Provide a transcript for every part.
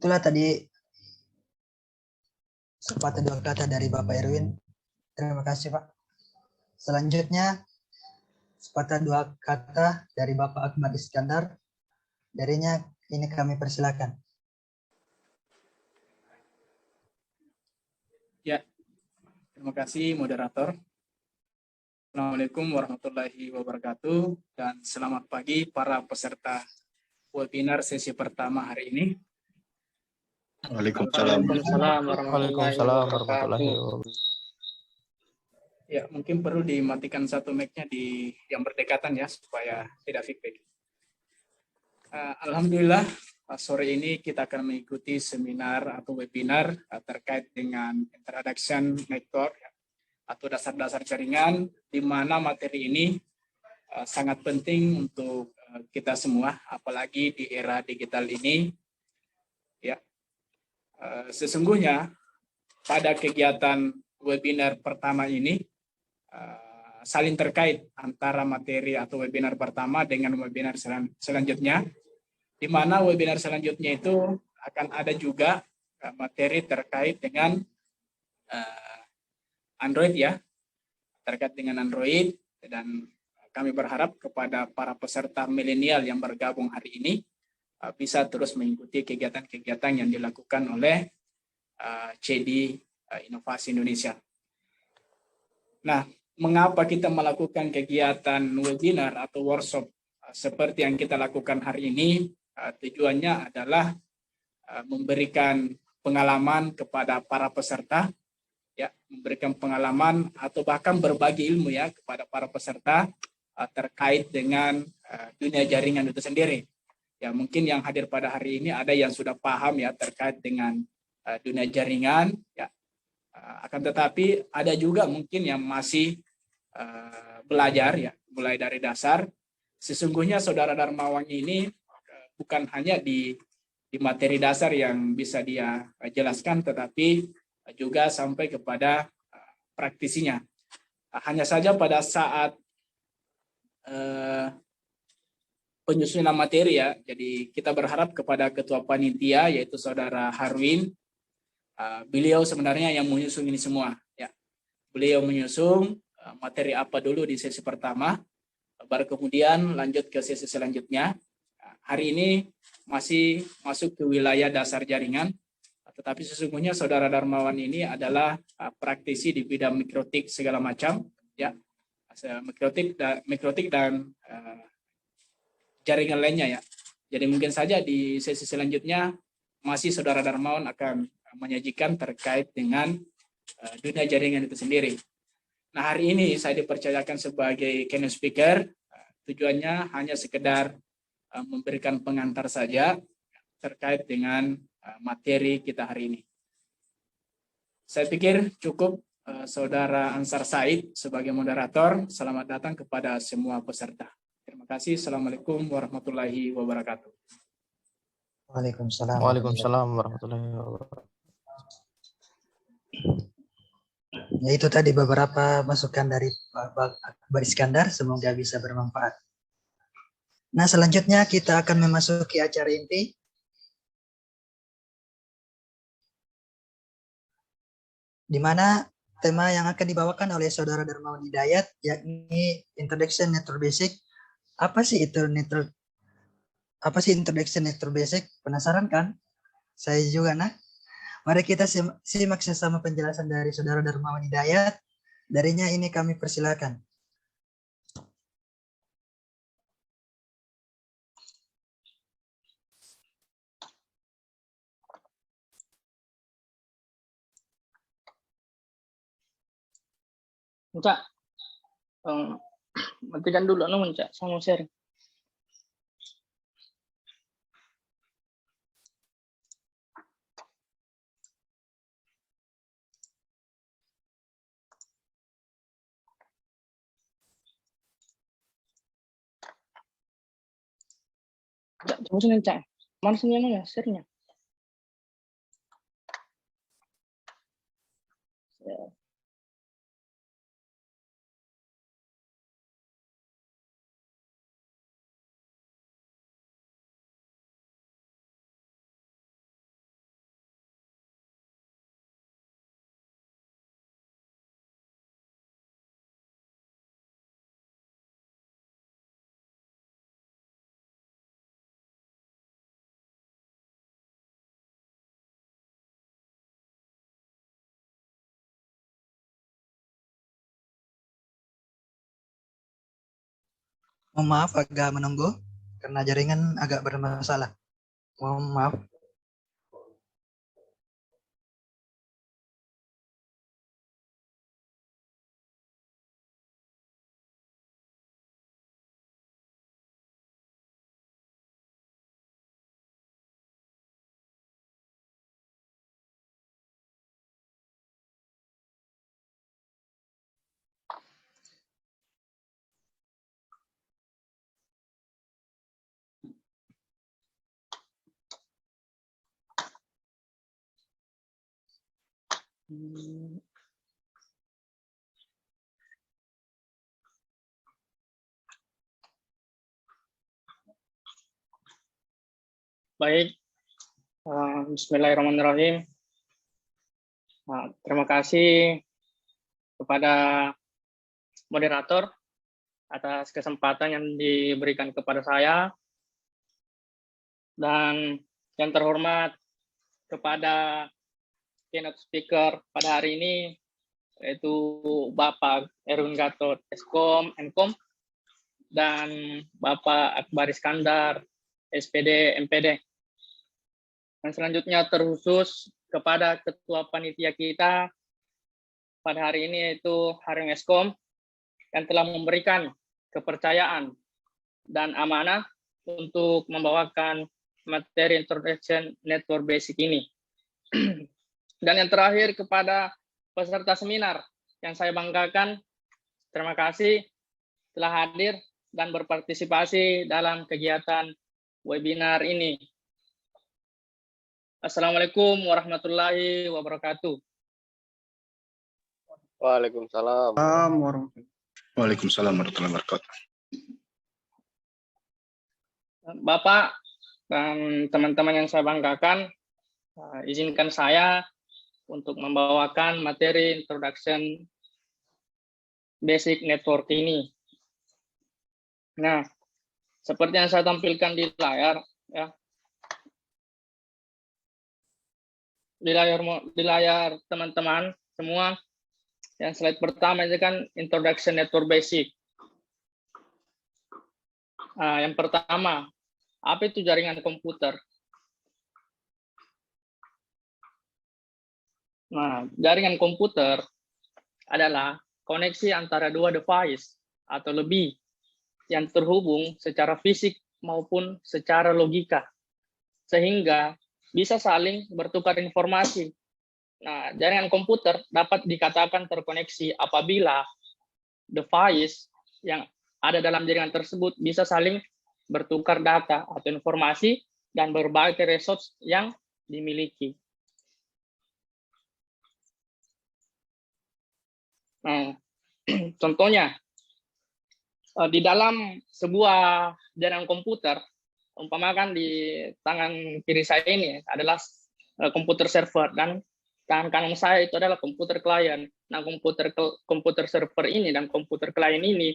Itulah tadi sepatah dua kata dari Bapak Erwin. Terima kasih Pak. Selanjutnya sepatah dua kata dari Bapak Akbar Iskandar. Darinya ini kami persilakan. Ya, terima kasih moderator. Assalamualaikum warahmatullahi wabarakatuh dan selamat pagi para peserta webinar sesi pertama hari ini. Waalaikumsalam. Waalaikumsalam warahmatullahi wabarakatuh. Ya, mungkin perlu dimatikan satu mic-nya di yang berdekatan ya supaya tidak feedback. Alhamdulillah sore ini kita akan mengikuti seminar atau webinar terkait dengan introduction network atau dasar-dasar jaringan, di mana materi ini sangat penting untuk kita semua, apalagi di era digital ini. Ya, sesungguhnya pada kegiatan webinar pertama ini saling terkait antara materi atau webinar pertama dengan webinar selanjutnya, di mana webinar selanjutnya itu akan ada juga materi terkait dengan Android ya, terkait dengan Android, dan kami berharap kepada para peserta milenial yang bergabung hari ini bisa terus mengikuti kegiatan-kegiatan yang dilakukan oleh CD Inovasi Indonesia. Nah, mengapa kita melakukan kegiatan webinar atau workshop seperti yang kita lakukan hari ini? Tujuannya adalah memberikan pengalaman kepada para peserta, ya, memberikan pengalaman atau bahkan berbagi ilmu ya kepada para peserta terkait dengan dunia jaringan itu sendiri. Ya, mungkin yang hadir pada hari ini ada yang sudah paham ya terkait dengan dunia jaringan, ya. Akan tetapi ada juga mungkin yang masih belajar ya, mulai dari dasar. Sesungguhnya saudara Darmawan ini bukan hanya di materi dasar yang bisa dia jelaskan, tetapi juga sampai kepada praktisinya. Hanya saja pada saat penyusunan materi ya, jadi kita berharap kepada Ketua Panitia yaitu Saudara Harwin, beliau sebenarnya yang menyusun ini semua. Ya, beliau menyusun materi apa dulu di sesi pertama, baru kemudian lanjut ke sesi selanjutnya. Hari ini masih masuk ke wilayah dasar jaringan, tetapi sesungguhnya Saudara Darmawan ini adalah praktisi di bidang mikrotik segala macam, ya, mikrotik dan jaringan lainnya ya. Jadi mungkin saja di sesi selanjutnya masih Saudara Darmawan akan menyajikan terkait dengan dunia jaringan itu sendiri. Nah, hari ini saya dipercayakan sebagai keynote speaker, tujuannya hanya sekedar memberikan pengantar saja terkait dengan materi kita hari ini. Saya pikir cukup Saudara Ansar Said sebagai moderator. Selamat datang kepada semua peserta. Terima kasih. Assalamualaikum warahmatullahi wabarakatuh. Waalaikumsalam. Waalaikumsalam warahmatullahi wabarakatuh. Ya, itu tadi beberapa masukan dari Pak Akbar Iskandar, semoga bisa bermanfaat. Nah, selanjutnya kita akan memasuki acara inti. Di mana tema yang akan dibawakan oleh Saudara Darmawan Hidayat, yakni Introduction Network Basic. Apa sih Introduction Network Basic? Penasaran kan? Saya juga nah. Mari kita simak sesama penjelasan dari Saudara Darmawan Hidayat. Darinya ini kami persilakan. Cak, matikan dulu namun Cak, saya mau share. Cak, coba sini Cak. Mana sini ya share-nya? Ya. Mohon maaf agak menunggu karena jaringan agak bermasalah. Mohon maaf. Baik, Bismillahirrahmanirrahim. Terima kasih kepada moderator atas kesempatan yang diberikan kepada saya, dan yang terhormat kepada keynote speaker pada hari ini, yaitu Bapak Erwin Gatot, Eskom, Enkom, dan Bapak Akbar Iskandar, SPD, MPD. Dan selanjutnya terkhusus kepada Ketua Panitia kita pada hari ini, yaitu Harun Eskom, yang telah memberikan kepercayaan dan amanah untuk membawakan materi Introduction Network Basic ini. Dan yang terakhir kepada peserta seminar yang saya banggakan, terima kasih telah hadir dan berpartisipasi dalam kegiatan webinar ini. Assalamualaikum warahmatullahi wabarakatuh. Waalaikumsalam. Waalaikumsalam warahmatullahi wabarakatuh. Bapak dan teman-teman yang saya banggakan, izinkan saya untuk membawakan materi Introduction Basic Network ini. Nah, seperti yang saya tampilkan di layar, ya, di layar teman-teman semua, yang slide pertama itu kan Introduction Network Basic. Yang pertama, apa itu jaringan komputer? Nah, jaringan komputer adalah koneksi antara dua device atau lebih yang terhubung secara fisik maupun secara logika, sehingga bisa saling bertukar informasi. Nah, jaringan komputer dapat dikatakan terkoneksi apabila device yang ada dalam jaringan tersebut bisa saling bertukar data atau informasi dan berbagai resource yang dimiliki. Nah, contohnya, di dalam sebuah jaringan komputer, umpamakan di tangan kiri saya ini adalah komputer server, dan tangan kanan saya itu adalah komputer klien. Nah, komputer server ini dan komputer klien ini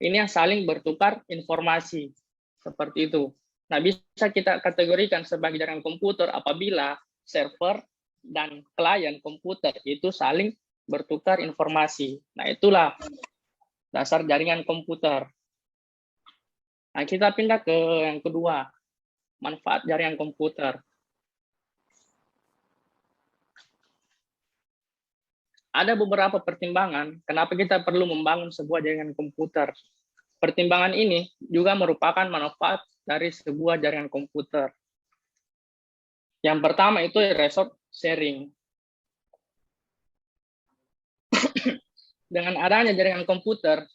yang saling bertukar informasi, seperti itu. Nah, bisa kita kategorikan sebagai jaringan komputer apabila server dan klien komputer itu saling bertukar informasi. Nah, itulah dasar jaringan komputer. Nah, kita pindah ke yang kedua, manfaat jaringan komputer. Ada beberapa pertimbangan kenapa kita perlu membangun sebuah jaringan komputer. Pertimbangan ini juga merupakan manfaat dari sebuah jaringan komputer. Yang pertama itu resource sharing. Dengan adanya jaringan komputer,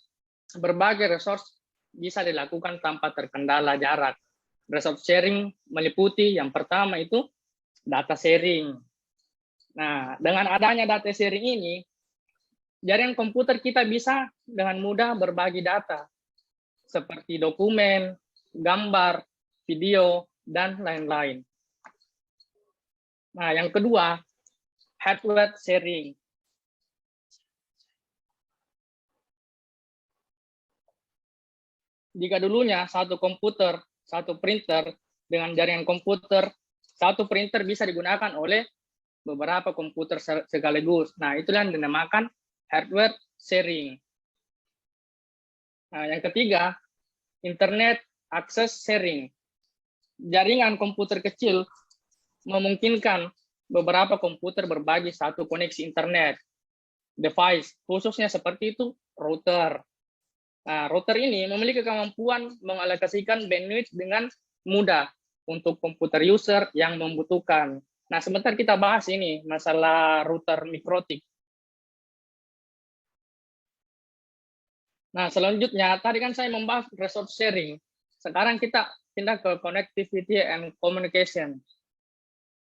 berbagai resource bisa dilakukan tanpa terkendala jarak. Resource sharing meliputi yang pertama itu data sharing. Nah, dengan adanya data sharing ini, jaringan komputer kita bisa dengan mudah berbagi data, seperti dokumen, gambar, video, dan lain-lain. Nah, yang kedua, hardware sharing. Jika dulunya satu komputer, satu printer dengan jaringan komputer, satu printer bisa digunakan oleh beberapa komputer sekaligus. Nah, itulah yang dinamakan hardware sharing. Nah, yang ketiga, Internet Access Sharing. Jaringan komputer kecil memungkinkan beberapa komputer berbagi satu koneksi internet device, khususnya seperti itu router. Nah, router ini memiliki kemampuan mengalokasikan bandwidth dengan mudah untuk komputer user yang membutuhkan. Nah, sebentar kita bahas ini masalah router mikrotik. Nah, selanjutnya tadi kan saya membahas resource sharing. Sekarang kita pindah ke connectivity and communication.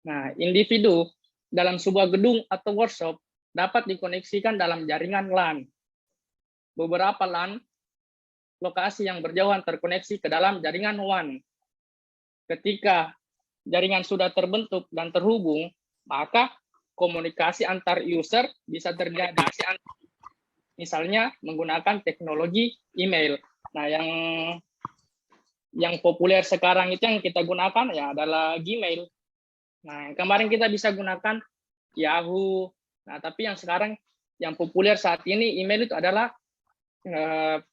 Nah, individu dalam sebuah gedung atau workshop dapat dikoneksikan dalam jaringan LAN. Beberapa LAN lokasi yang berjauhan terkoneksi ke dalam jaringan WAN. Ketika jaringan sudah terbentuk dan terhubung, maka komunikasi antar user bisa terjadi. Misalnya menggunakan teknologi email. Nah, yang populer sekarang itu yang kita gunakan ya adalah Gmail. Nah, kemarin kita bisa gunakan Yahoo. Nah, tapi yang sekarang yang populer saat ini email itu adalah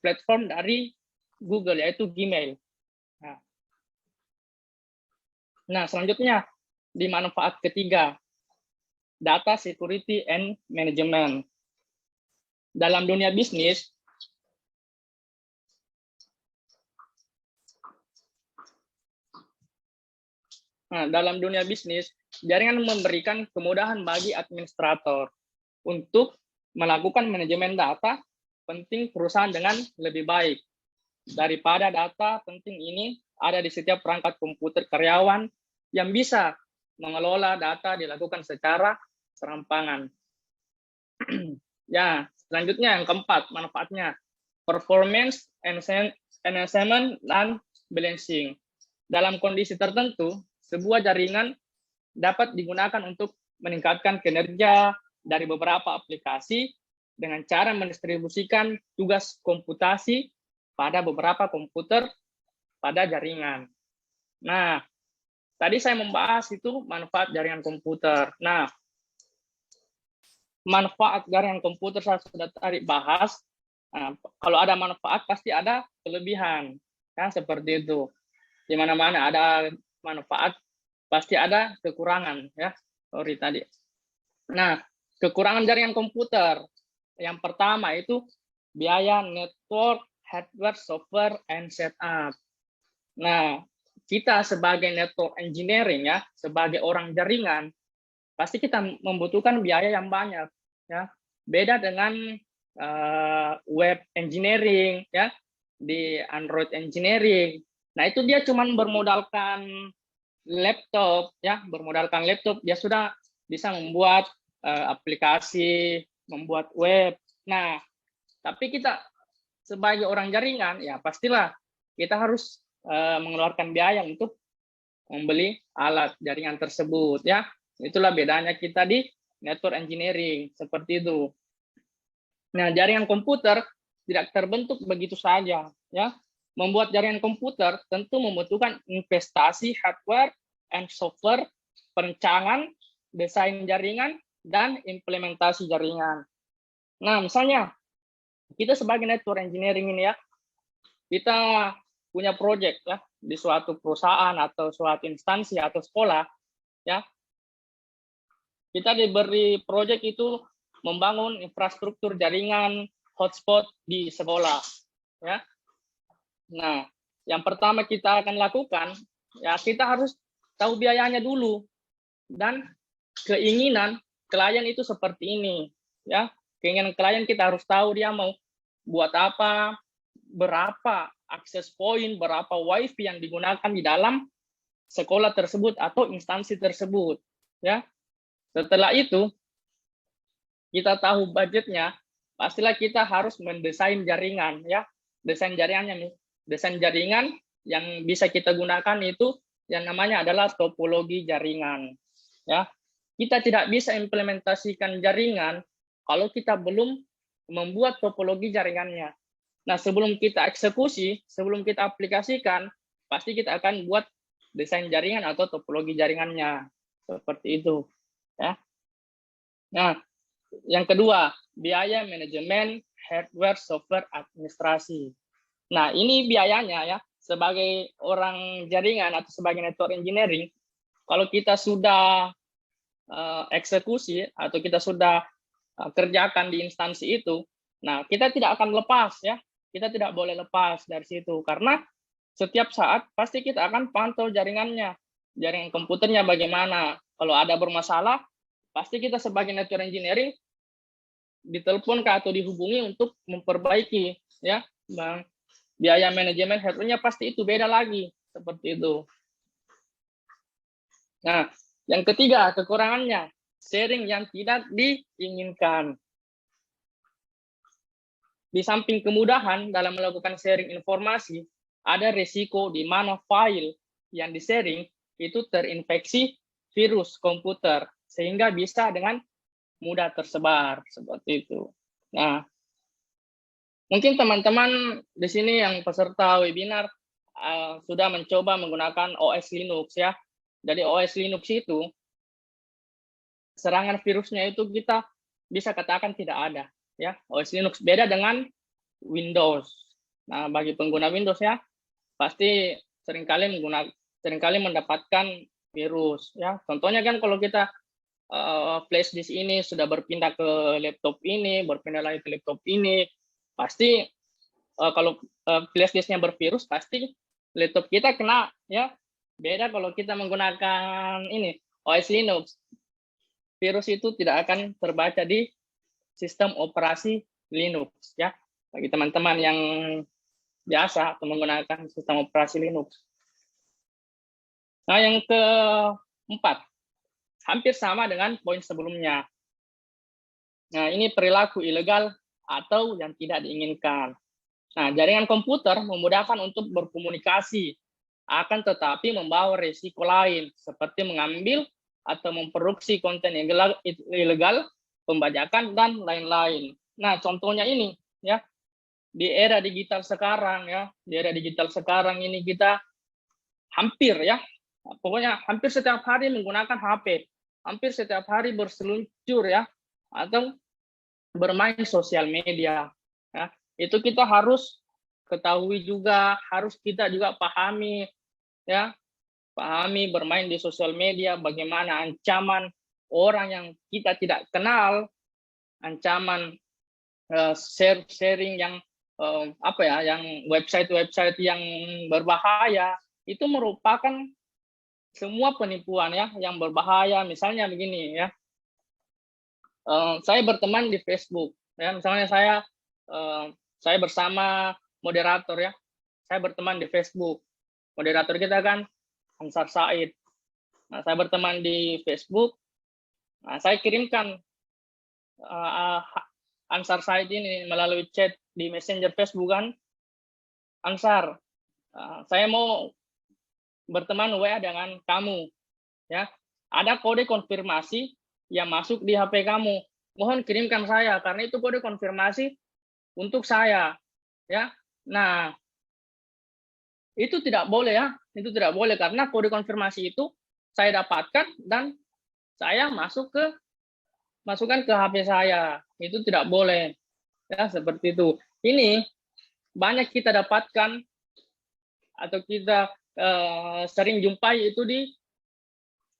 platform dari Google, yaitu Gmail. Nah, selanjutnya di manfaat ketiga, data security and management. Dalam dunia bisnis, jaringan memberikan kemudahan bagi administrator untuk melakukan manajemen data penting perusahaan dengan lebih baik. Daripada data penting ini ada di setiap perangkat komputer karyawan yang bisa mengelola data dilakukan secara serampangan. Ya, selanjutnya yang keempat, manfaatnya performance enhancement dan balancing. Dalam kondisi tertentu, sebuah jaringan dapat digunakan untuk meningkatkan kinerja dari beberapa aplikasi dengan cara mendistribusikan tugas komputasi pada beberapa komputer pada jaringan. Nah, tadi saya membahas itu manfaat jaringan komputer. Nah, manfaat jaringan komputer saya sudah tadi bahas. Nah, kalau ada manfaat pasti ada kelebihan, kan seperti itu. Di mana-mana ada manfaat pasti ada kekurangan, ya. Sorry tadi. Nah, kekurangan jaringan komputer yang pertama itu biaya network, hardware, software, and setup. Nah, kita sebagai network engineering ya, sebagai orang jaringan, pasti kita membutuhkan biaya yang banyak ya. Beda dengan web engineering ya, di Android engineering. Nah, itu dia cuma bermodalkan laptop ya, dia sudah bisa membuat aplikasi, membuat web. Nah, tapi kita sebagai orang jaringan ya pastilah kita harus mengeluarkan biaya untuk membeli alat jaringan tersebut ya. Itulah bedanya kita di network engineering seperti itu. Nah, jaringan komputer tidak terbentuk begitu saja ya. Membuat jaringan komputer tentu membutuhkan investasi hardware and software, perencanaan, desain jaringan, dan implementasi jaringan. Nah, misalnya kita sebagai network engineering ini ya, kita punya project ya di suatu perusahaan atau suatu instansi atau sekolah ya. Kita diberi project itu membangun infrastruktur jaringan hotspot di sekolah ya. Nah, yang pertama kita akan lakukan ya, kita harus tahu biayanya dulu dan keinginan klien itu seperti ini ya. Keinginan klien kita harus tahu dia mau buat apa, berapa akses point, berapa wifi yang digunakan di dalam sekolah tersebut atau instansi tersebut ya. Setelah itu kita tahu budgetnya, pastilah kita harus mendesain jaringan ya. Desain jaringan yang bisa kita gunakan itu yang namanya adalah topologi jaringan ya. Kita tidak bisa implementasikan jaringan kalau kita belum membuat topologi jaringannya. Nah, sebelum kita eksekusi, sebelum kita aplikasikan, pasti kita akan buat desain jaringan atau topologi jaringannya. Seperti itu. Ya. Nah, yang kedua, biaya manajemen hardware software administrasi. Nah, ini biayanya ya, sebagai orang jaringan atau sebagai network engineering, kalau kita sudah eksekusi atau kita sudah kerjakan di instansi itu, nah kita tidak akan lepas ya, kita tidak boleh lepas dari situ karena setiap saat pasti kita akan pantau jaringannya, jaringan komputernya bagaimana. Kalau ada bermasalah, pasti kita sebagai network engineering ditelepon atau dihubungi untuk memperbaiki ya, Bang. Biaya manajemen hardware-nya pasti itu beda lagi seperti itu. Nah, yang ketiga kekurangannya sharing yang tidak diinginkan. Di samping kemudahan dalam melakukan sharing informasi, ada risiko di mana file yang di-sharing itu terinfeksi virus komputer sehingga bisa dengan mudah tersebar seperti itu. Nah, mungkin teman-teman di sini yang peserta webinar sudah mencoba menggunakan OS Linux ya. Jadi OS Linux itu serangan virusnya itu kita bisa katakan tidak ada ya. OS Linux beda dengan Windows. Nah, bagi pengguna Windows ya pasti seringkali mendapatkan virus ya. Contohnya kan kalau kita flash disk ini sudah berpindah ke laptop ini, berpindah lagi ke laptop ini, pasti kalau flash disknya bervirus pasti laptop kita kena ya. Beda kalau kita menggunakan ini OS Linux, virus itu tidak akan terbaca di sistem operasi Linux ya. Bagi teman-teman yang biasa atau menggunakan sistem operasi Linux. Nah, yang keempat, hampir sama dengan poin sebelumnya. Nah, ini perilaku ilegal atau yang tidak diinginkan. Nah, jaringan komputer memudahkan untuk berkomunikasi, akan tetapi membawa risiko lain, seperti mengambil atau memproduksi konten ilegal, pembajakan, dan lain-lain. Nah, contohnya ini, ya, di era digital sekarang, ya, di era digital sekarang ini kita hampir, ya, pokoknya hampir setiap hari menggunakan HP, hampir setiap hari berseluncur, ya, atau bermain sosial media, ya. Itu kita harus ketahui juga, harus kita juga pahami, ya, pahami bermain di sosial media, bagaimana ancaman orang yang kita tidak kenal, ancaman sharing yang yang website-website yang berbahaya, itu merupakan semua penipuan ya yang berbahaya. Misalnya begini ya, saya berteman di Facebook, ya, misalnya saya bersama moderator ya, saya berteman di Facebook. Moderator kita kan Ansar Said. Nah, saya berteman di Facebook. Nah, saya kirimkan Ansar Said ini melalui chat di Messenger Facebook kan. Ansar, saya mau berteman WA dengan kamu. Ya, ada kode konfirmasi yang masuk di HP kamu. Mohon kirimkan saya karena itu kode konfirmasi untuk saya. Ya, nah itu tidak boleh ya, itu tidak boleh karena kode konfirmasi itu saya dapatkan dan saya masukkan ke HP saya, itu tidak boleh ya, seperti itu. Ini banyak kita dapatkan atau kita sering jumpai itu di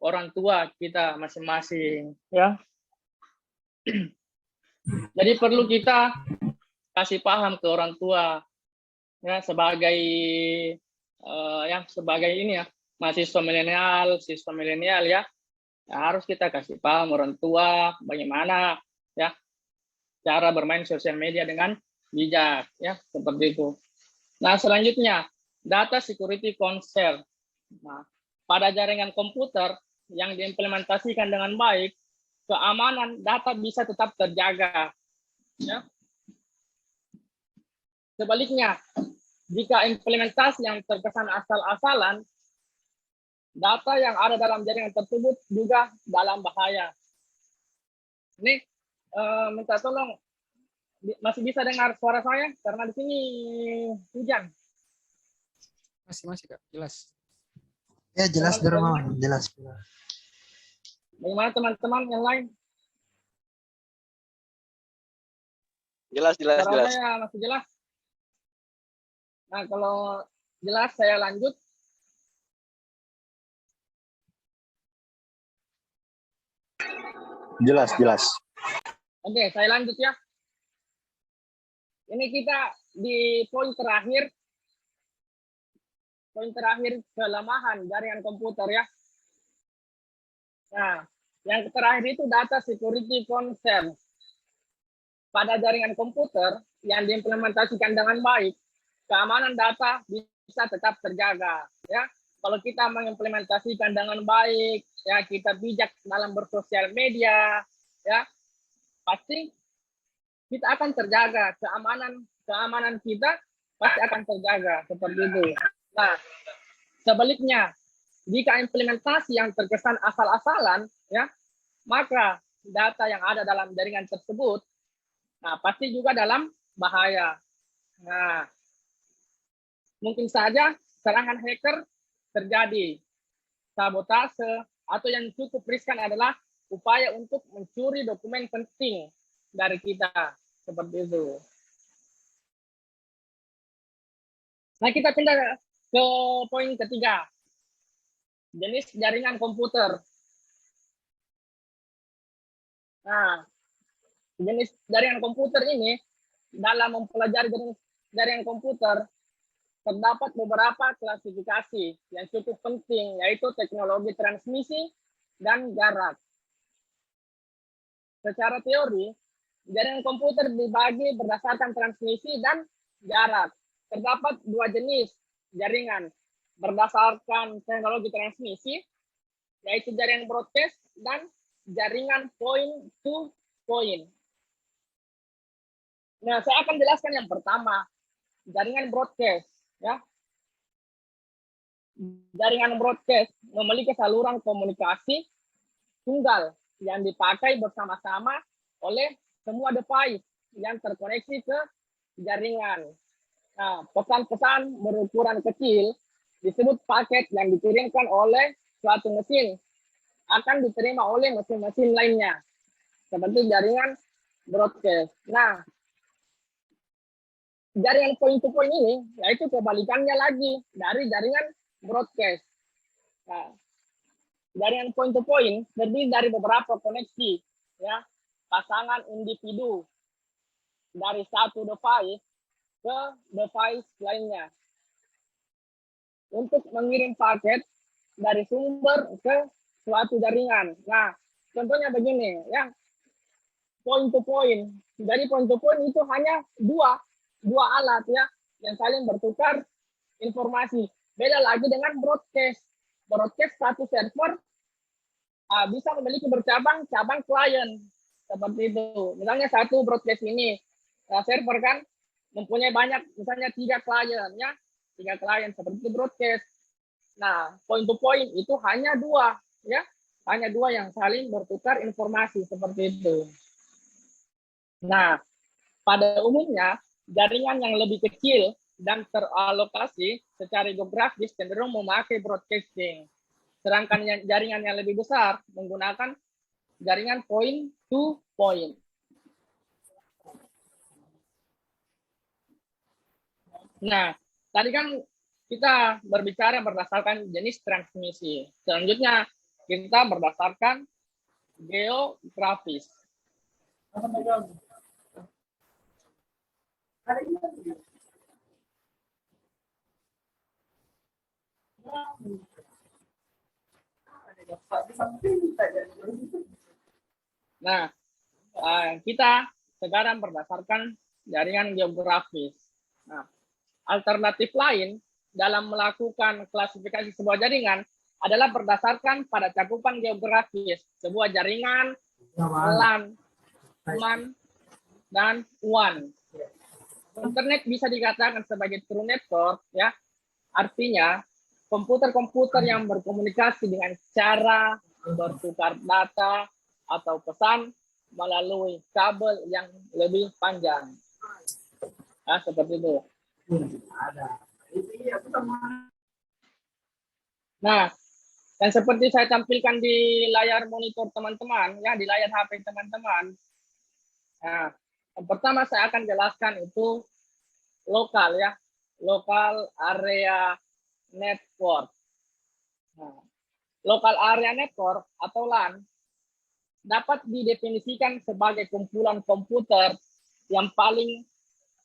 orang tua kita masing-masing ya. Jadi perlu kita kasih paham ke orang tua ya, sebagai sebagai ini ya, mahasiswa milenial, siswa milenial ya, harus kita kasih paham orang tua bagaimana ya cara bermain sosial media dengan bijak ya, seperti itu. Nah, selanjutnya data security concern. Nah, pada jaringan komputer yang diimplementasikan dengan baik, keamanan data bisa tetap terjaga ya. Sebaliknya, jika implementasi yang terkesan asal-asalan, data yang ada dalam jaringan tersebut juga dalam bahaya. Ini minta tolong, masih bisa dengar suara saya karena di sini hujan. Masih Kak, jelas. Ya, jelas Derma, jelas. Bagaimana teman-teman yang lain? Jelas. Suara saya masih jelas? Nah, kalau jelas saya lanjut. Jelas, jelas. Oke, saya lanjut ya. Ini kita di poin terakhir. Poin terakhir kelemahan jaringan komputer ya. Nah, yang terakhir itu data security concern. Pada jaringan komputer yang diimplementasikan dengan baik, keamanan data bisa tetap terjaga. Ya, kalau kita mengimplementasikan dengan baik, ya kita bijak dalam bersosial media, ya pasti kita akan terjaga, keamanan kita pasti akan terjaga seperti itu. Nah, sebaliknya, jika implementasi yang terkesan asal-asalan, ya maka data yang ada dalam jaringan tersebut, nah pasti juga dalam bahaya. Nah, mungkin saja serangan hacker terjadi, sabotase, atau yang cukup riskan adalah upaya untuk mencuri dokumen penting dari kita, seperti itu. Nah, kita pindah ke poin ketiga, jenis jaringan komputer. Nah, jenis jaringan komputer ini, dalam mempelajari jaringan komputer, terdapat beberapa klasifikasi yang cukup penting, yaitu teknologi transmisi dan jarak. Secara teori, jaringan komputer dibagi berdasarkan transmisi dan jarak. Terdapat dua jenis jaringan berdasarkan teknologi transmisi, yaitu jaringan broadcast dan jaringan point to point. Nah, saya akan jelaskan yang pertama, jaringan broadcast. Ya, jaringan broadcast memiliki saluran komunikasi tunggal yang dipakai bersama-sama oleh semua device yang terkoneksi ke jaringan. Nah, pesan-pesan berukuran kecil disebut paket yang dikirimkan oleh suatu mesin akan diterima oleh mesin-mesin lainnya, seperti jaringan broadcast. Nah, jaringan point-to-point ini, yaitu kebalikannya lagi dari jaringan broadcast. Nah, jaringan point-to-point terdiri dari beberapa koneksi, ya, pasangan individu dari satu device ke device lainnya untuk mengirim paket dari sumber ke suatu jaringan. Nah, contohnya begini, ya, point-to-point. Jadi point-to-point itu hanya dua alat ya yang saling bertukar informasi. Beda lagi dengan broadcast. Broadcast satu server bisa memiliki bercabang-cabang klien seperti itu. Misalnya satu broadcast ini server kan mempunyai banyak, misalnya 3 klien ya, 3 klien seperti itu broadcast. Nah, point to point itu hanya 2 ya, hanya 2 yang saling bertukar informasi seperti itu. Nah, pada umumnya jaringan yang lebih kecil dan teralokasi secara geografis cenderung memakai broadcasting. Sedangkan jaringan yang lebih besar menggunakan jaringan point to point. Nah, tadi kan kita berbicara berdasarkan jenis transmisi. Selanjutnya kita berdasarkan geografis. Nah, kita sekarang berdasarkan jaringan geografis. Nah, alternatif lain dalam melakukan klasifikasi sebuah jaringan adalah berdasarkan pada cakupan geografis sebuah jaringan, LAN, MAN, dan WAN. Internet bisa dikatakan sebagai true network, ya. Artinya komputer-komputer yang berkomunikasi dengan cara bertukar data atau pesan melalui kabel yang lebih panjang. Nah, seperti itu. Nah, dan seperti saya tampilkan di layar monitor teman-teman, ya, di layar HP teman-teman. Nah, yang pertama saya akan jelaskan itu lokal, ya. local area network. Nah, local area network atau LAN dapat didefinisikan sebagai kumpulan komputer yang paling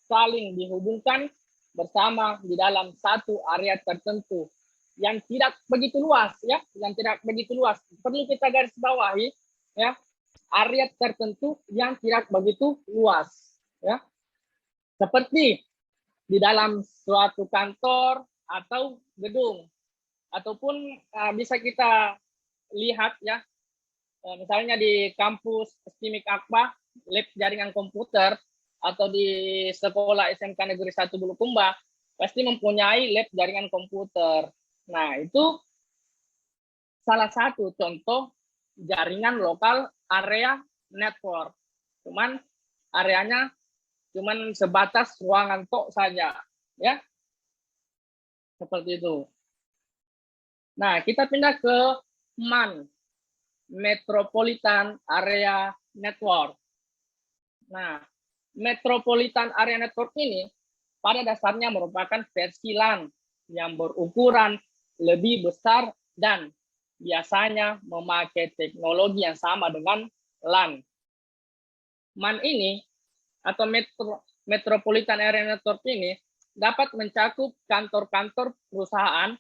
saling dihubungkan bersama di dalam satu area tertentu yang tidak begitu luas, ya, yang tidak begitu luas. Perlu kita garis bawahi, ya, area tertentu yang tidak begitu luas, ya, seperti di dalam suatu kantor atau gedung, ataupun bisa kita lihat, ya, misalnya di kampus STIMIK Akbar, lab jaringan komputer, atau di sekolah SMK Negeri 1 Bulukumba, pasti mempunyai lab jaringan komputer. Nah, itu salah satu contoh jaringan lokal area network. Cuman areanya cuman sebatas ruangan tok saja, ya. Seperti itu. Nah, kita pindah ke MAN, Metropolitan Area Network. Nah, Metropolitan Area Network ini pada dasarnya merupakan versi LAN yang berukuran lebih besar dan biasanya memakai teknologi yang sama dengan LAN. MAN ini atau Metropolitan Area Network ini dapat mencakup kantor-kantor perusahaan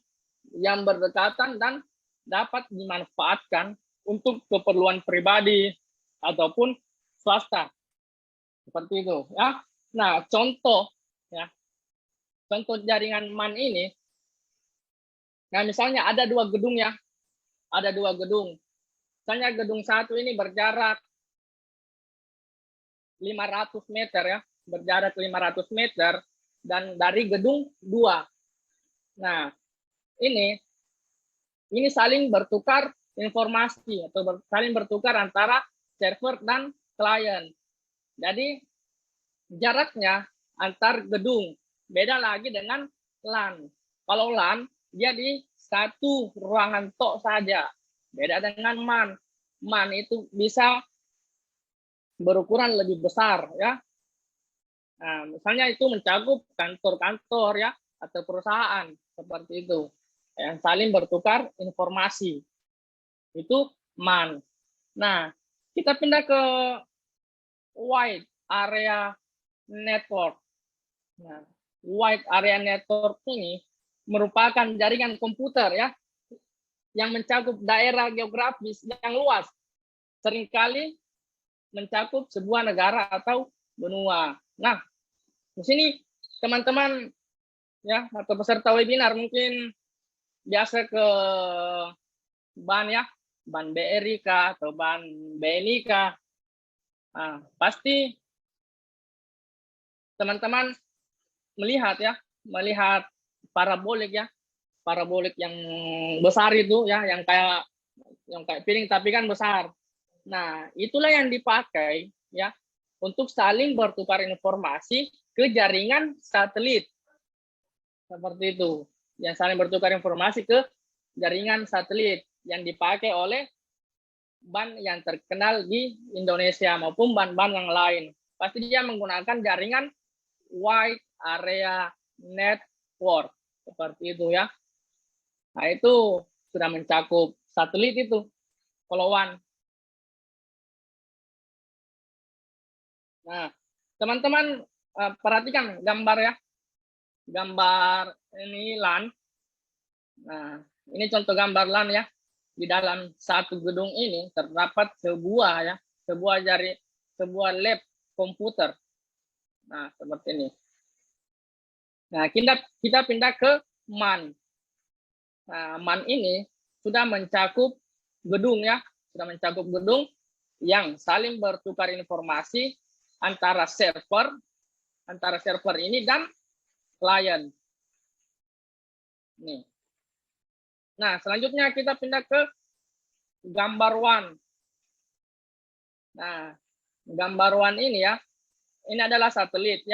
yang berdekatan dan dapat dimanfaatkan untuk keperluan pribadi ataupun swasta. Seperti itu, ya. Nah, contoh, ya. Contoh jaringan MAN ini, nah misalnya ada dua gedung, ya. Ada dua gedung. Misalnya gedung satu ini berjarak 500 meter, ya. Berjarak 500 meter dan dari gedung 2. Nah, ini saling bertukar informasi atau saling bertukar antara server dan klien. Jadi jaraknya antar gedung beda lagi dengan LAN. Kalau LAN dia di satu ruangan tok saja. Beda dengan MAN. MAN itu bisa berukuran lebih besar, ya. Nah, misalnya itu mencakup kantor-kantor, ya, atau perusahaan seperti itu yang saling bertukar informasi. Itu MAN. Nah, kita pindah ke Wide Area Network. Nah, Wide Area Network ini merupakan jaringan komputer, ya, yang mencakup daerah geografis yang luas. Seringkali mencakup sebuah negara atau benua. Nah, di sini teman-teman, ya, atau peserta webinar mungkin biasa ke BAN, ya, BAN BRI kah atau BAN BNI kah. Nah, pasti teman-teman melihat, ya, melihat parabolik, ya, parabolik yang besar itu, ya, yang kayak piring tapi kan besar. Nah, itulah yang dipakai, ya, untuk saling bertukar informasi ke jaringan satelit. Seperti itu. Yang saling bertukar informasi ke jaringan satelit yang dipakai oleh BAN yang terkenal di Indonesia maupun BAN-BAN yang lain. Pasti dia menggunakan jaringan Wide Area Network. Seperti itu, ya. Nah, itu sudah mencakup satelit itu. Kalau WAN. Nah, teman-teman perhatikan gambar, ya. Gambar ini LAN. Nah, ini contoh gambar LAN, ya. Di dalam satu gedung ini terdapat sebuah lab komputer. Nah, seperti ini. Nah, kita pindah ke MAN. Nah, MAN ini sudah mencakup gedung, ya. Sudah mencakup gedung yang saling bertukar informasi antara server ini dan klien. Nih. Nah, selanjutnya kita pindah ke gambar WAN. Nah, gambar WAN ini, ya, ini adalah satelit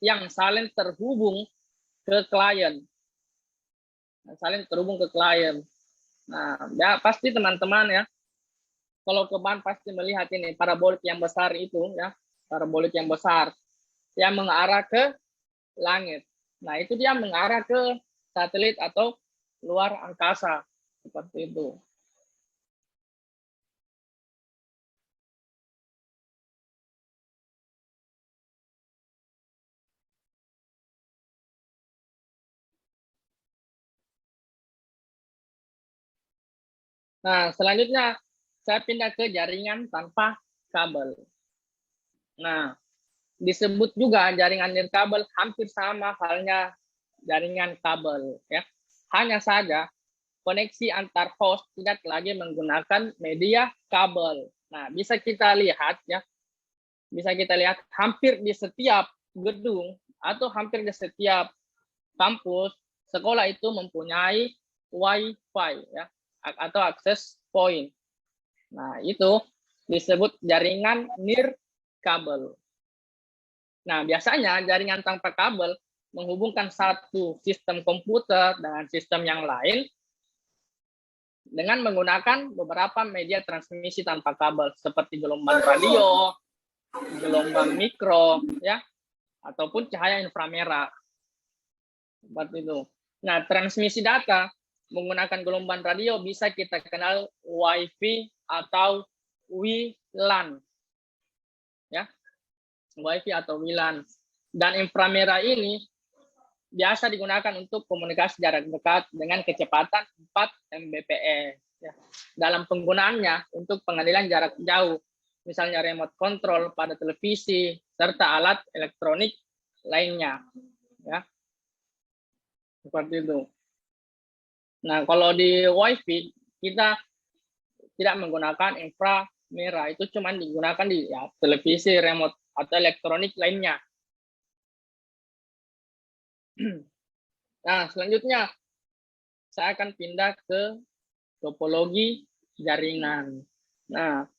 yang saling terhubung ke klien. Saling terhubung ke klien. Nah, ya pasti teman-teman, ya, kalau ke BAN pasti melihat ini parabolik yang besar itu, ya, parabolik yang besar yang mengarah ke langit. Nah, itu dia mengarah ke satelit atau luar angkasa seperti itu. Nah, selanjutnya saya pindah ke jaringan tanpa kabel. Nah, disebut juga jaringan nirkabel hampir sama halnya jaringan kabel, ya. Hanya saja koneksi antar host tidak lagi menggunakan media kabel. Nah, bisa kita lihat ya, bisa kita lihat hampir di setiap gedung atau hampir di setiap kampus sekolah itu mempunyai Wi-Fi ya, atau akses point. Nah, itu disebut jaringan nirkabel. Nah, biasanya jaringan tanpa kabel menghubungkan satu sistem komputer dengan sistem yang lain dengan menggunakan beberapa media transmisi tanpa kabel seperti gelombang radio, gelombang mikro, ya, ataupun cahaya inframerah. Seperti itu. Nah, transmisi data menggunakan gelombang radio bisa kita kenal Wi-Fi atau WLAN. Ya. Wi-Fi atau WLAN. Dan inframerah ini biasa digunakan untuk komunikasi jarak dekat dengan kecepatan 4 Mbps. Ya. Dalam penggunaannya untuk pengadilan jarak jauh, misalnya remote control pada televisi, serta alat elektronik lainnya. Ya. Seperti itu. Nah, kalau di Wi-Fi, kita tidak menggunakan inframerah. Itu cuma digunakan di ya, televisi, remote, atau elektronik lainnya. Nah, selanjutnya saya akan pindah ke topologi jaringan. Nah,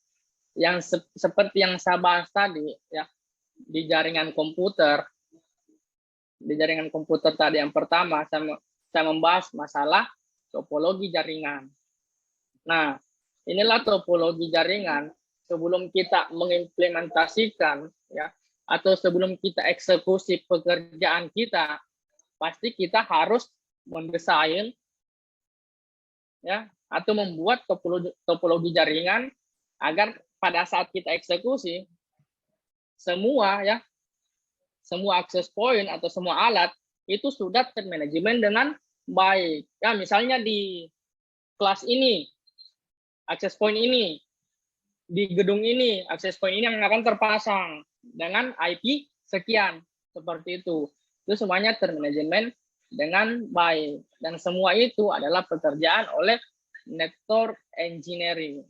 yang seperti yang saya bahas tadi ya, di jaringan komputer. Di jaringan komputer tadi yang pertama saya membahas masalah topologi jaringan. Nah, inilah topologi jaringan sebelum kita mengimplementasikan ya, atau sebelum kita eksekusi pekerjaan kita, pasti kita harus mendesain ya atau membuat topologi jaringan agar pada saat kita eksekusi semua ya semua akses point atau semua alat itu sudah termanajemen dengan baik. Ya, misalnya di kelas ini akses point ini, di gedung ini akses point ini yang akan terpasang dengan IP sekian, seperti itu. Itu semuanya termanajemen dengan baik dan semua itu adalah pekerjaan oleh network engineering.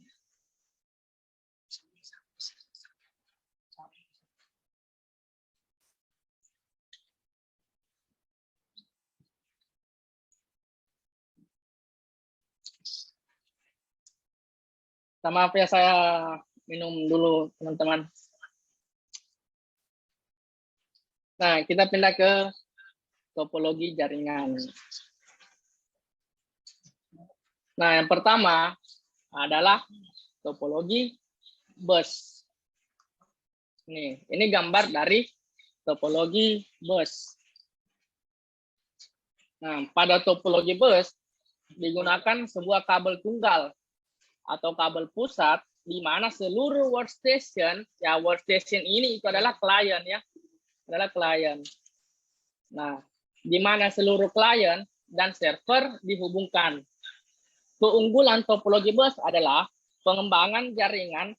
Maaf ya, saya minum dulu teman-teman. Nah, kita pindah ke topologi jaringan. Nah, yang pertama adalah topologi bus. Ini gambar dari topologi bus. Nah, pada topologi bus digunakan sebuah kabel tunggal atau kabel pusat di mana seluruh workstation, ya workstation ini itu adalah klien ya, adalah klien. Nah, di mana seluruh klien dan server dihubungkan. Keunggulan topologi bus adalah pengembangan jaringan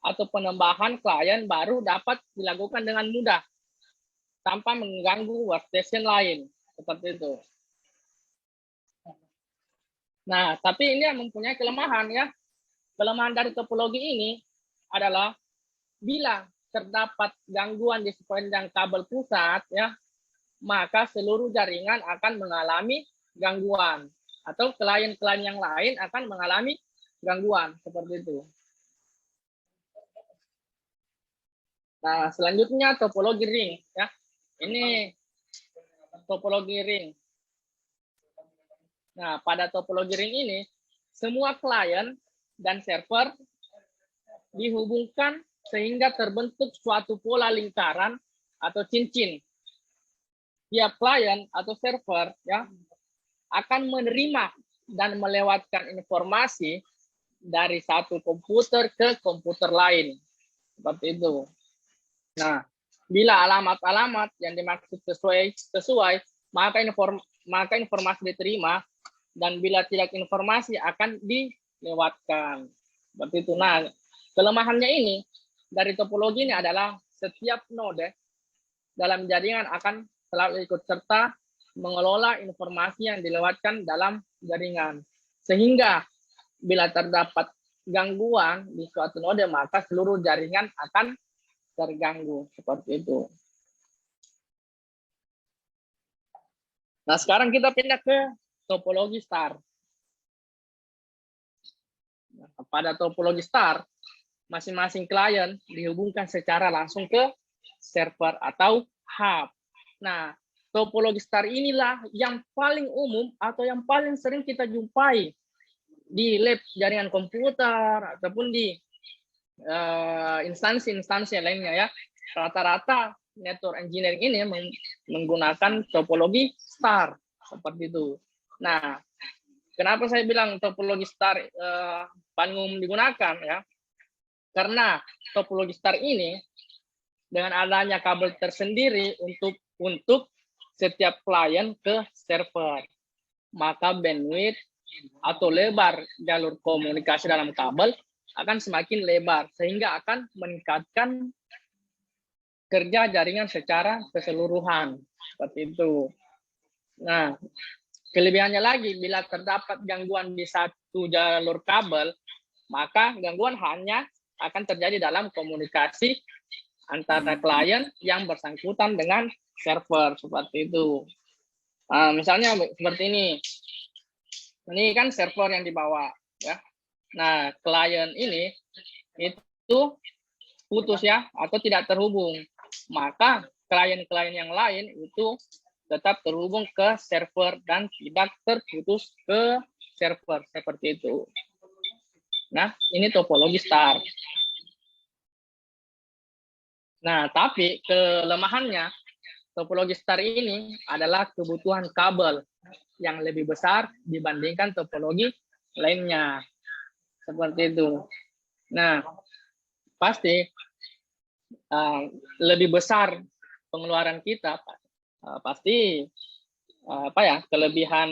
atau penambahan klien baru dapat dilakukan dengan mudah tanpa mengganggu workstation lain, seperti itu. Nah, tapi ini mempunyai kelemahan ya. Kelemahan dari topologi ini adalah bila terdapat gangguan di sepanjang kabel pusat ya, maka seluruh jaringan akan mengalami gangguan atau klien-klien yang lain akan mengalami gangguan seperti itu. Nah, selanjutnya topologi ring ya. Ini topologi ring. Nah, pada topologi ring ini semua klien dan server dihubungkan sehingga terbentuk suatu pola lingkaran atau cincin. setiap klien atau server ya akan menerima dan melewatkan informasi dari satu komputer ke komputer lain. Seperti itu. Nah, bila alamat-alamat yang dimaksud sesuai, maka informasi diterima, dan bila tidak informasi akan dilewatkan. Seperti itu. Nah, kelemahannya ini dari topologi ini adalah setiap node dalam jaringan akan selalu ikut serta mengelola informasi yang dilewatkan dalam jaringan. Sehingga bila terdapat gangguan di suatu node, maka seluruh jaringan akan terganggu. Seperti itu. Nah, sekarang kita pindah ke topologi star. Nah, pada topologi star, masing-masing klien dihubungkan secara langsung ke server atau hub. Nah, topologi star inilah yang paling umum atau yang paling sering kita jumpai di lab jaringan komputer ataupun di instansi-instansi lainnya ya. Rata-rata network engineering ini menggunakan topologi star seperti itu. Nah, kenapa saya bilang topologi star paling umum digunakan ya? Karena topologi star ini dengan adanya kabel tersendiri untuk setiap klien ke server, maka bandwidth atau lebar jalur komunikasi dalam kabel akan semakin lebar sehingga akan meningkatkan kerja jaringan secara keseluruhan. Seperti itu. Nah, kelebihannya lagi bila terdapat gangguan di satu jalur kabel, maka gangguan hanya akan terjadi dalam komunikasi antara klien yang bersangkutan dengan server. Seperti itu. Misalnya seperti ini. Ini kan server yang dibawa ya. Nah, klien ini itu putus ya atau tidak terhubung. Maka klien-klien yang lain itu tetap terhubung ke server dan tidak terputus ke server seperti itu. Nah, ini topologi star. Nah, tapi kelemahannya topologi star ini adalah kebutuhan kabel yang lebih besar dibandingkan topologi lainnya. Seperti itu. Nah, pasti lebih besar pengeluaran kita, pasti kelebihan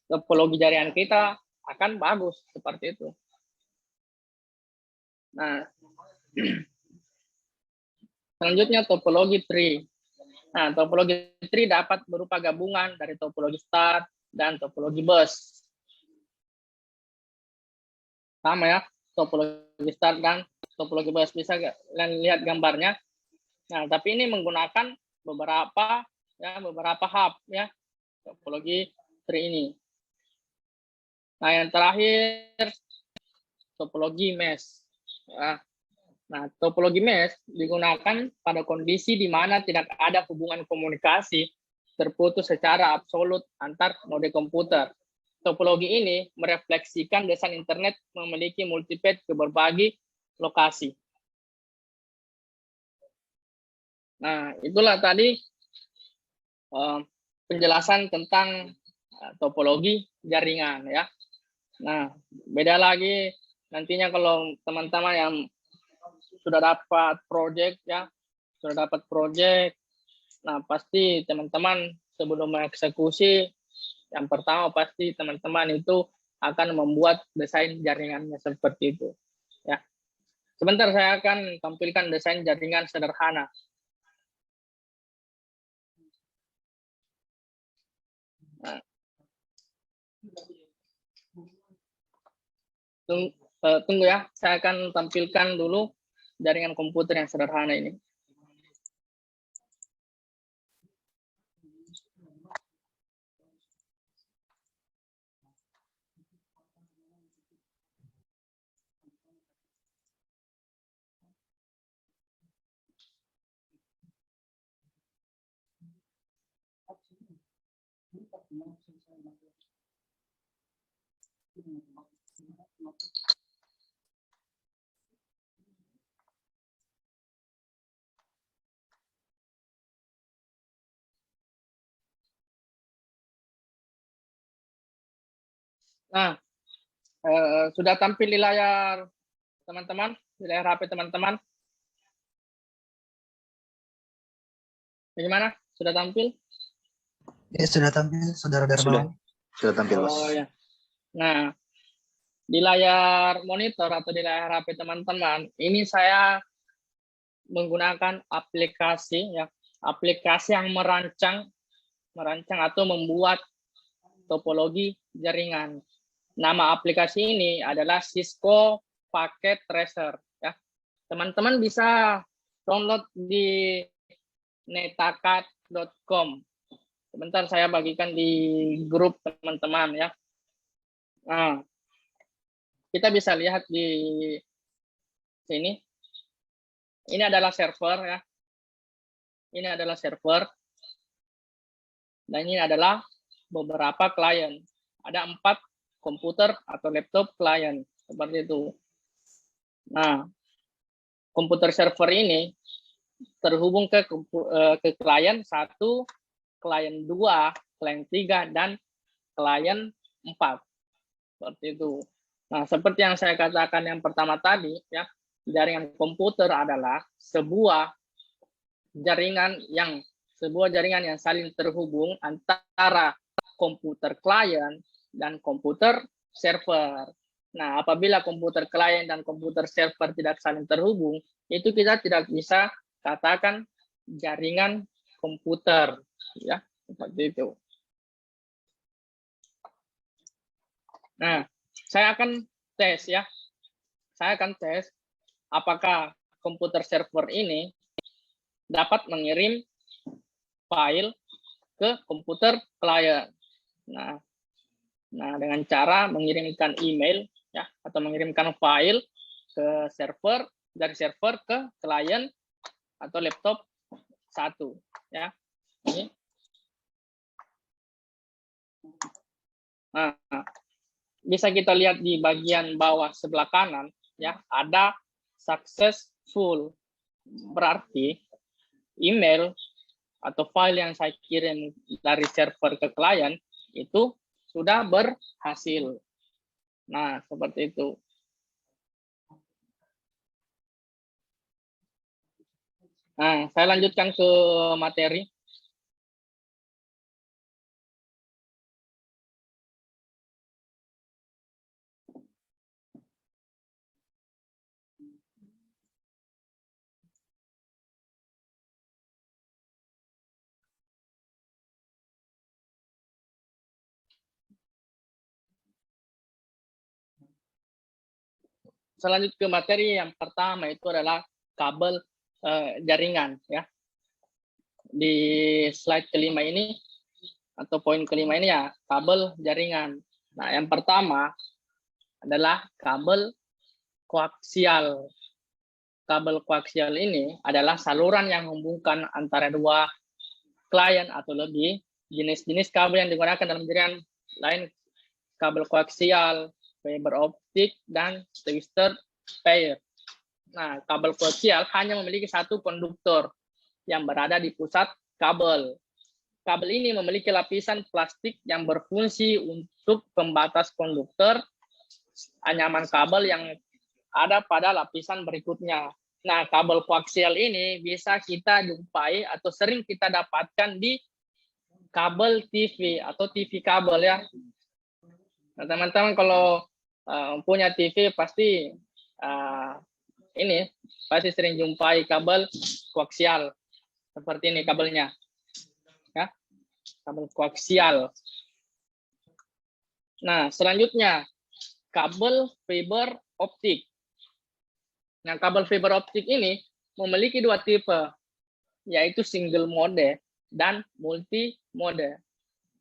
topologi jaringan kita akan bagus seperti itu. Nah, selanjutnya topologi tree. Nah, topologi tree dapat berupa gabungan dari topologi star dan topologi bus. Sama ya, topologi star dan topologi bus. Bisa lihat gambarnya. Nah, tapi ini menggunakan beberapa hub ya, topologi tree ini. Nah, yang terakhir topologi mesh. Nah, topologi mesh digunakan pada kondisi di mana tidak ada hubungan komunikasi terputus secara absolut antar node komputer. Topologi ini merefleksikan desain internet memiliki multipath ke berbagai lokasi. Nah, itulah tadi penjelasan tentang topologi jaringan ya. Nah, beda lagi nantinya kalau teman-teman yang sudah dapat project ya, nah pasti teman-teman sebelum mengeksekusi, yang pertama pasti teman-teman itu akan membuat desain jaringannya seperti itu ya. Sebentar saya akan tampilkan desain jaringan sederhana. Nah, tunggu ya, saya akan tampilkan dulu jaringan komputer yang sederhana ini. Nah, sudah tampil di layar teman-teman, di layar HP teman-teman. Bagaimana? Sudah tampil? Ya, sudah tampil, Saudara Sudah. Darmawan. Sudah tampil, Mas. Oh ya. Nah, di layar monitor atau di layar HP teman-teman, ini saya menggunakan aplikasi ya, aplikasi yang merancang atau membuat topologi jaringan. Nama aplikasi ini adalah Cisco Packet Tracer ya. Teman-teman bisa download di netakat.com. Sebentar saya bagikan di grup teman-teman ya. Nah, kita bisa lihat di sini. Ini adalah server ya. Ini adalah server. Dan ini adalah beberapa klien. Ada 4 komputer atau laptop klien seperti itu. Nah, komputer server ini terhubung ke klien 1, klien 2, klien 3, dan klien 4. Seperti itu. Nah, seperti yang saya katakan yang pertama tadi, ya, jaringan komputer adalah sebuah jaringan yang saling terhubung antara komputer klien dan komputer server. Nah, apabila komputer klien dan komputer server tidak saling terhubung, itu kita tidak bisa katakan jaringan komputer, ya, seperti itu. Nah, saya akan tes ya. Saya akan tes apakah komputer server ini dapat mengirim file ke komputer klien. Nah, dengan cara mengirimkan email ya, atau mengirimkan file ke server, dari server ke klien atau laptop 1 ya. Ini. Nah, bisa kita lihat di bagian bawah sebelah kanan ya, ada successful. Berarti email atau file yang saya kirim dari server ke klien itu sudah berhasil. Nah, seperti itu. Nah, saya lanjutkan ke materi. Selanjut ke materi yang pertama itu adalah kabel jaringan ya. Di slide kelima ini atau poin kelima ini ya, kabel jaringan. Nah, yang pertama adalah kabel koaksial. Kabel koaksial ini adalah saluran yang menghubungkan antara 2 klien atau lebih. Jenis-jenis kabel yang digunakan dalam jaringan lain kabel koaksial, fiber optik, dan twisted pair. Nah, kabel koaksial hanya memiliki 1 konduktor yang berada di pusat kabel. Kabel ini memiliki lapisan plastik yang berfungsi untuk pembatas konduktor anyaman kabel yang ada pada lapisan berikutnya. Nah, kabel koaksial ini bisa kita jumpai atau sering kita dapatkan di kabel TV atau TV kabel ya. Nah, teman-teman kalau punya TV pasti ini pasti sering jumpai kabel koaksial seperti ini kabelnya ya, kabel koaksial. Nah, selanjutnya kabel fiber optik. Nah, kabel fiber optik ini memiliki 2 tipe, yaitu single mode dan multi mode.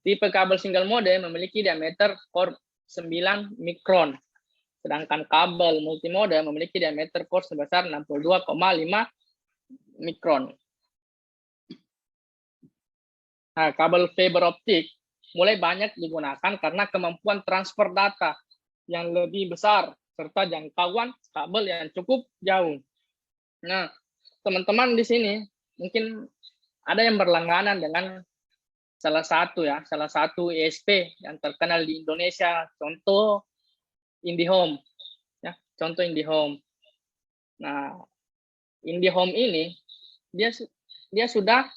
Tipe kabel single mode memiliki diameter core 9 mikron, sedangkan kabel multimode memiliki diameter core sebesar 62,5 mikron. Nah, kabel fiber optik mulai banyak digunakan karena kemampuan transfer data yang lebih besar serta jangkauan kabel yang cukup jauh. Nah, teman-teman di sini mungkin ada yang berlangganan dengan salah satu ISP yang terkenal di Indonesia, contoh IndiHome, ya, contoh IndiHome. Nah, IndiHome ini dia sudah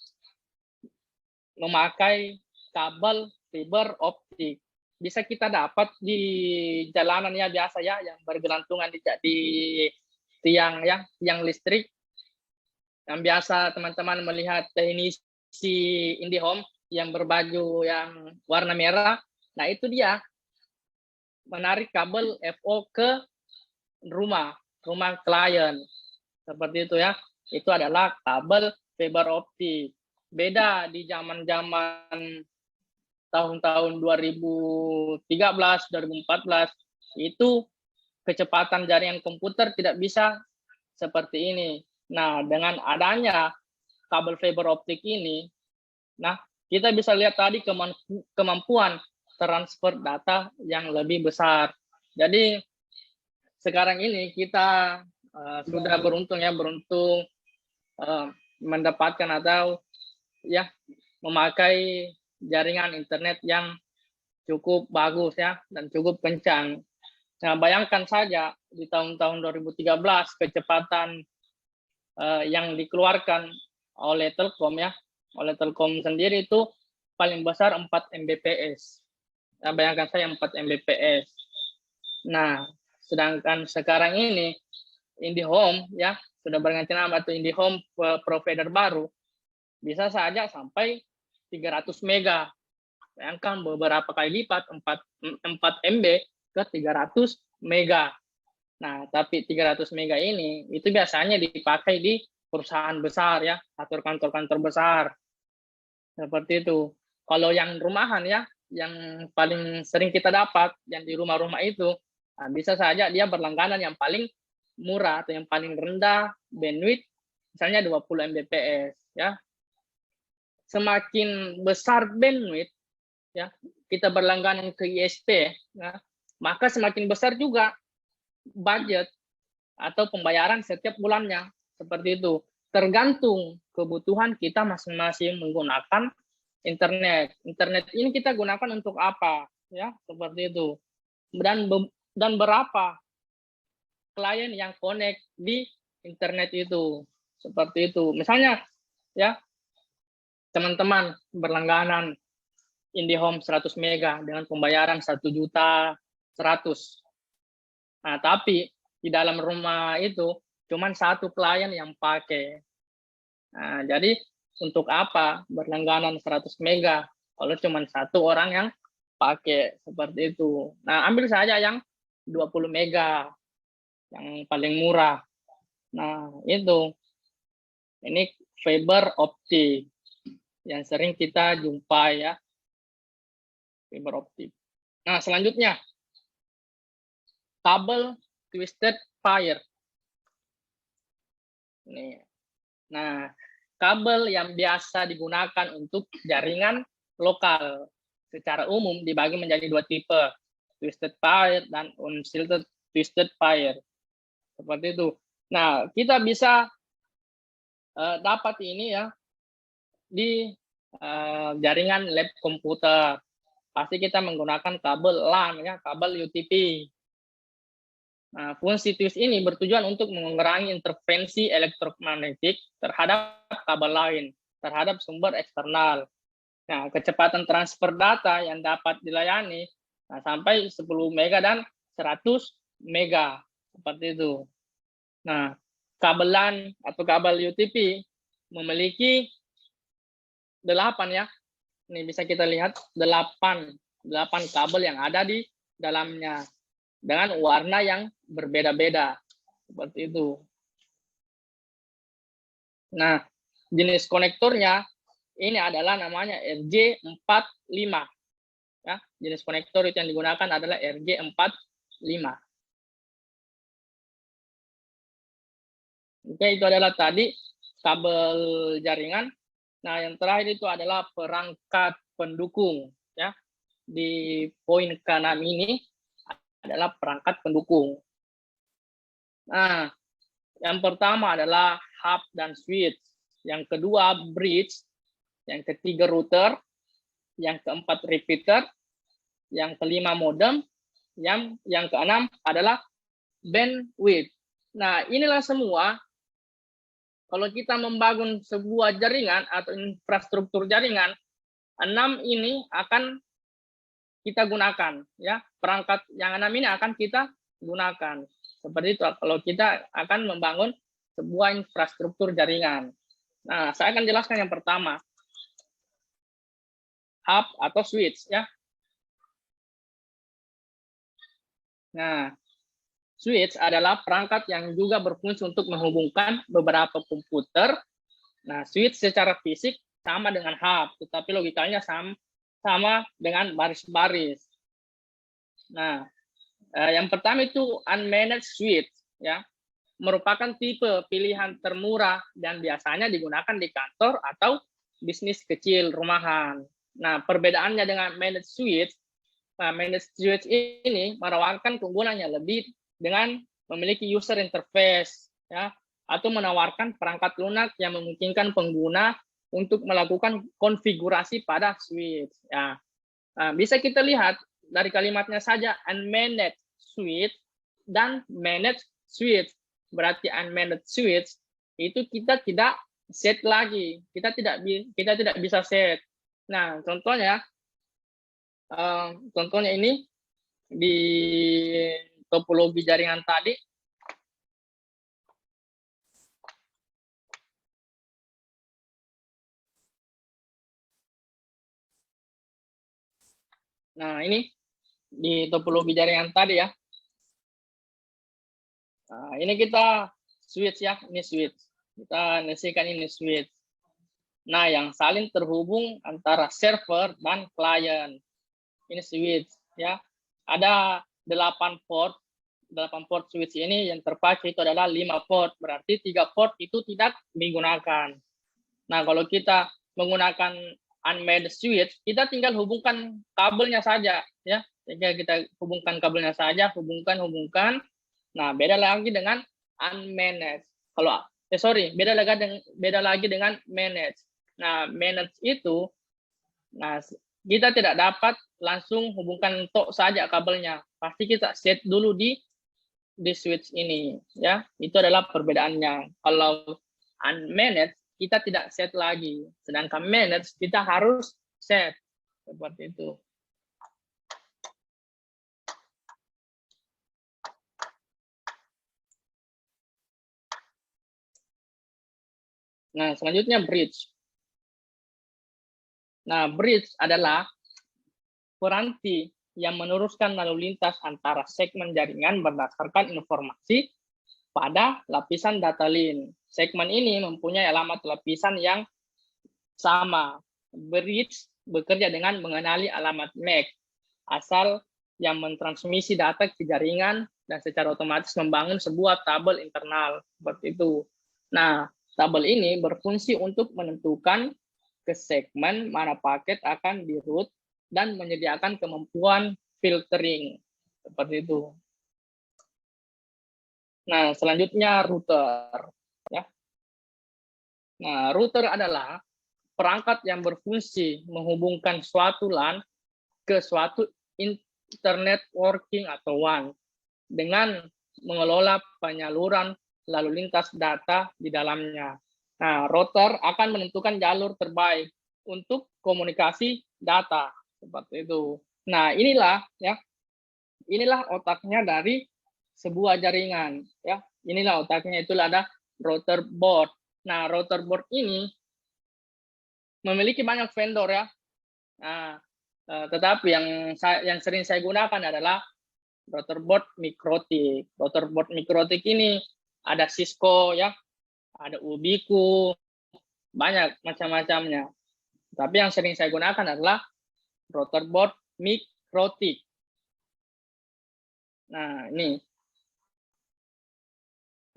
memakai kabel fiber optik. Bisa kita dapat di jalanan ya biasa ya, yang bergelantungan di tiang ya, tiang listrik. Yang biasa teman-teman melihat teknisi IndiHome yang berbaju yang warna merah. Nah, itu dia menarik kabel FO ke rumah klien. Seperti itu ya. Itu adalah kabel fiber optik. Beda di zaman-zaman tahun-tahun 2013, 2014, itu kecepatan jaringan komputer tidak bisa seperti ini. Nah, dengan adanya kabel fiber optik ini, nah, kita bisa lihat tadi kemampuan transfer data yang lebih besar. Jadi, sekarang ini kita sudah beruntung mendapatkan atau ya memakai jaringan internet yang cukup bagus ya dan cukup kencang. Nah, bayangkan saja di tahun-tahun 2013 kecepatan yang dikeluarkan oleh Telkom ya, oleh Telkom sendiri itu paling besar 4 Mbps. Nah, bayangkan saya 4 Mbps. Nah, sedangkan sekarang ini IndiHome ya sudah berganti nama atau IndiHome provider baru bisa saja sampai 300 mega. Bayangkan beberapa kali lipat 4 MB ke 300 mega. Nah, tapi 300 mega ini itu biasanya dipakai di perusahaan besar ya, atau kantor-kantor besar. Seperti itu. Kalau yang rumahan ya, yang paling sering kita dapat yang di rumah-rumah itu, nah, bisa saja dia berlangganan yang paling murah atau yang paling rendah bandwidth misalnya 20 Mbps ya. Semakin besar bandwidth ya, kita berlangganan ke ISP ya, maka semakin besar juga budget atau pembayaran setiap bulannya. Seperti itu. Tergantung kebutuhan kita masing-masing menggunakan internet. Internet ini kita gunakan untuk apa ya, seperti itu. Dan berapa klien yang connect di internet itu. Seperti itu. Misalnya ya, teman-teman berlangganan IndiHome 100 mega dengan pembayaran 1.100.000. Nah, tapi di dalam rumah itu cuma satu klien yang pakai. Nah, jadi untuk apa berlangganan 100 mega kalau cuma satu orang yang pakai, seperti itu. Nah, ambil saja yang 20 mega yang paling murah. Nah, itu. Ini fiber optik yang sering kita jumpai ya, fiber optik. Nah, selanjutnya kabel twisted pair. Nih. Nah, kabel yang biasa digunakan untuk jaringan lokal secara umum dibagi menjadi dua tipe, twisted pair dan unshielded twisted pair. Seperti itu. Nah, kita bisa dapat ini ya di jaringan lab komputer. Pasti kita menggunakan kabel LAN ya, kabel UTP. Nah, fungsi twist ini bertujuan untuk mengurangi intervensi elektromagnetik terhadap kabel lain, terhadap sumber eksternal. Nah, kecepatan transfer data yang dapat dilayani sampai 10 mega dan 100 mega, seperti itu. Nah, kabel LAN atau kabel UTP memiliki 8 ya. Ini bisa kita lihat 8 kabel yang ada di dalamnya dengan warna yang berbeda-beda, seperti itu. Nah, jenis konektornya ini adalah namanya RJ45 ya. Jenis konektor itu yang digunakan adalah RJ45. Oke, itu adalah tadi kabel jaringan. Nah, yang terakhir itu adalah perangkat pendukung ya. Di poin ke-6 ini adalah perangkat pendukung. Nah, yang pertama adalah hub dan switch, yang kedua bridge, yang ketiga router, yang keempat repeater, yang kelima modem, yang keenam adalah bandwidth. Nah, inilah semua kalau kita membangun sebuah jaringan atau infrastruktur jaringan, 6 ini akan kita gunakan, ya. Perangkat yang 6 ini akan kita gunakan. Seperti itu kalau kita akan membangun sebuah infrastruktur jaringan. Nah, saya akan jelaskan yang pertama. Hub atau switch, ya. Nah, switch adalah perangkat yang juga berfungsi untuk menghubungkan beberapa komputer. Nah, switch secara fisik sama dengan hub, tetapi logikanya sama dengan baris-baris. Nah, yang pertama itu unmanaged switch, ya, merupakan tipe pilihan termurah dan biasanya digunakan di kantor atau bisnis kecil rumahan. Nah, perbedaannya dengan managed switch, managed switch ini menawarkan keunggulannya lebih dengan memiliki user interface, ya, atau menawarkan perangkat lunak yang memungkinkan pengguna untuk melakukan konfigurasi pada switch. Ya. Nah, bisa kita lihat dari kalimatnya saja unmanaged switch dan managed switch. Berarti unmanaged switch itu kita tidak set lagi, kita tidak bisa set. Nah, contohnya ini di topologi jaringan tadi. Nah, ini di topologi jaringan tadi, ya. Nah, ini kita switch, ya, ini switch. Kita nasikan ini switch. Nah, yang saling terhubung antara server dan klien. Ini switch, ya. Ada 8 port. 8 port switch ini yang terpakai itu adalah 5 port. Berarti 3 port itu tidak digunakan. Nah, kalau kita menggunakan unmanaged switch, kita tinggal hubungkan kabelnya saja, ya. Tinggal kita hubungkan kabelnya saja, hubungkan. Nah, beda lagi dengan unmanaged. Beda lagi dengan managed. Nah, managed itu, nah, kita tidak dapat langsung hubungkan tok saja kabelnya. Pasti kita set dulu di switch ini, ya. Itu adalah perbedaannya. Kalau unmanaged kita tidak set lagi, sedangkan managed kita harus set, seperti itu. Nah, selanjutnya bridge. Nah, bridge adalah piranti yang meneruskan lalu lintas antara segmen jaringan berdasarkan informasi pada lapisan data link. Segmen ini mempunyai alamat lapisan yang sama. Bridge bekerja dengan mengenali alamat MAC asal yang mentransmisi data ke jaringan dan secara otomatis membangun sebuah tabel internal, seperti itu. Nah, tabel ini berfungsi untuk menentukan ke segmen mana paket akan di-route dan menyediakan kemampuan filtering, seperti itu. Nah, selanjutnya router, ya. Nah, router adalah perangkat yang berfungsi menghubungkan suatu LAN ke suatu internet working atau WAN dengan mengelola penyaluran lalu lintas data di dalamnya. Nah, router akan menentukan jalur terbaik untuk komunikasi data, seperti itu. Nah, inilah otaknya dari sebuah jaringan, ya. Inilah otaknya, itulah ada router board. Nah, router board ini memiliki banyak vendor, ya. Nah, tetapi yang sering saya gunakan adalah router board Mikrotik. Router board Mikrotik ini ada Cisco, ya, ada Ubiquitous, banyak macam-macamnya. Tapi yang sering saya gunakan adalah router board Mikrotik. Nah, ini.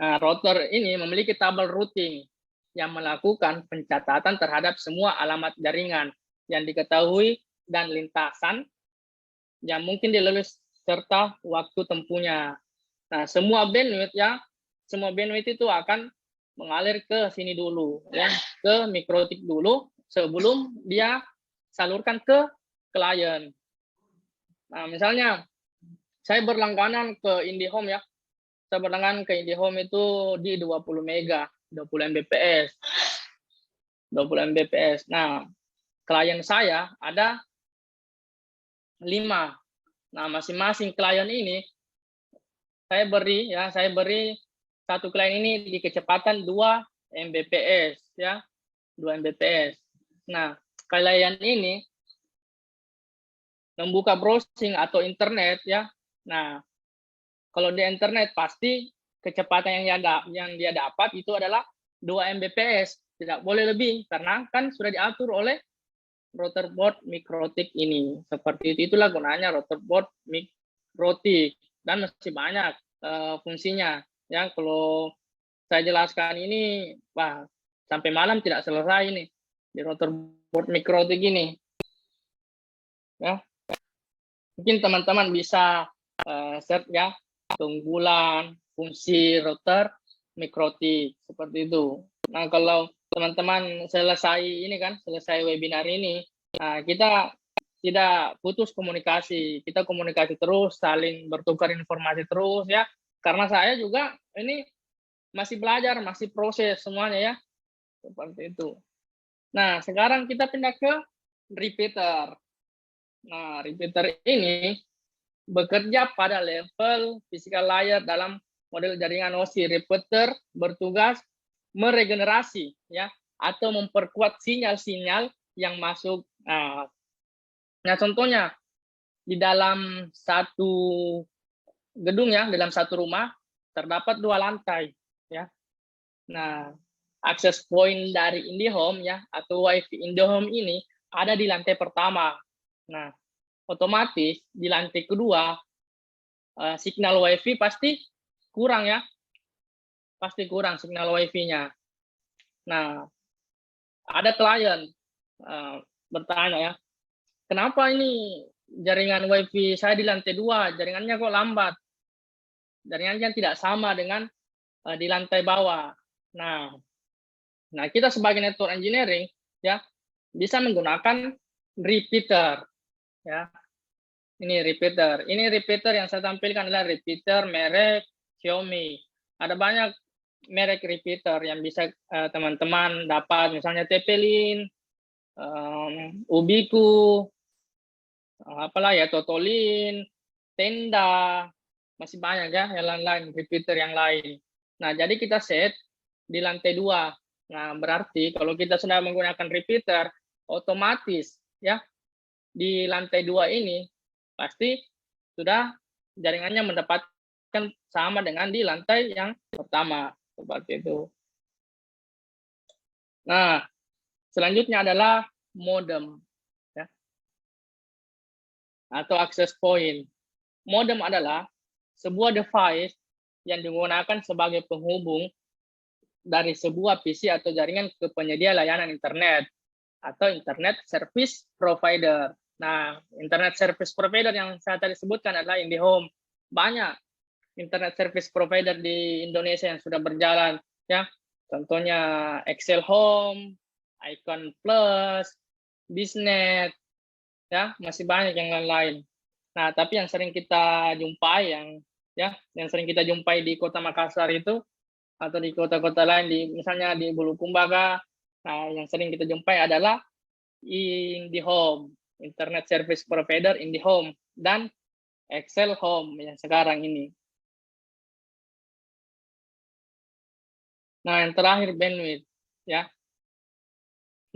Nah, router ini memiliki tabel routing yang melakukan pencatatan terhadap semua alamat jaringan yang diketahui dan lintasan yang mungkin dilalui serta waktu tempuhnya. Nah, semua bandwidth, ya, semua bandwidth itu akan mengalir ke sini dulu, ya, ke Mikrotik dulu sebelum dia salurkan ke klien. Nah, misalnya saya berlangganan ke IndiHome ya. Saya berlangganan ke IndiHome itu di 20 mega, 20 Mbps. 20 Mbps. Nah, klien saya ada 5. Nah, masing-masing klien ini saya beri satu klien ini di kecepatan 2 Mbps ya, 2 Mbps. Nah, klien ini membuka browsing atau internet ya. Nah, kalau di internet pasti kecepatan yang dia dapat itu adalah 2 Mbps, tidak boleh lebih karena kan sudah diatur oleh router board mikrotik ini. Seperti itu, itulah gunanya router board mikrotik dan masih banyak fungsinya. Ya, kalau saya jelaskan ini, wah, sampai malam tidak selesai ini di router board mikrotik ini. Ya, mungkin teman-teman bisa search ya keunggulan fungsi router mikrotik seperti itu. Nah, kalau teman-teman selesai webinar ini, nah, kita tidak putus komunikasi, kita komunikasi terus, saling bertukar informasi terus ya. Karena saya juga ini masih belajar, masih proses semuanya ya, seperti itu. Nah, sekarang kita pindah ke repeater. Nah, repeater ini bekerja pada level physical layer dalam model jaringan OSI. Repeater bertugas meregenerasi ya atau memperkuat sinyal-sinyal yang masuk. Nah, contohnya di dalam satu gedung ya, dalam satu rumah terdapat 2 lantai ya. Nah, akses point dari IndiHome ya atau WiFi IndiHome ini ada di lantai pertama. Nah, otomatis di lantai kedua signal WiFi pasti kurang ya. Pasti kurang signal WiFi-nya. Nah, ada klien bertanya ya, kenapa ini jaringan WiFi saya di lantai 2, jaringannya kok lambat? Jaringannya tidak sama dengan di lantai bawah. Nah, kita sebagai network engineering ya bisa menggunakan repeater ya. Ini repeater yang saya tampilkan adalah repeater merek Xiaomi. Ada banyak merek repeater yang bisa teman-teman dapat, misalnya TP-Link, Ubiquiti, apalah ya, Totolin, Tenda, masih banyak ya yang lain-lain, repeater yang lain. Nah, jadi kita set di lantai 2. Nah, berarti kalau kita sudah menggunakan repeater, otomatis ya di lantai 2 ini pasti sudah jaringannya mendapatkan sama dengan di lantai yang pertama, seperti itu. Nah, selanjutnya adalah modem ya, atau access point. Modem adalah sebuah device yang digunakan sebagai penghubung dari sebuah PC atau jaringan ke penyedia layanan internet atau internet service provider. Nah, internet service provider yang saya tadi sebutkan adalah IndiHome. Banyak internet service provider di Indonesia yang sudah berjalan ya. Contohnya Excel Home, Icon Plus, Biznet ya, masih banyak yang lain-lain. Nah, tapi yang sering kita jumpai yang sering kita jumpai di Kota Makassar itu atau di kota-kota lain misalnya di Bulukumba, nah yang sering kita jumpai adalah IndiHome, internet service provider IndiHome dan Excel Home yang sekarang ini. Nah, yang terakhir bandwidth ya.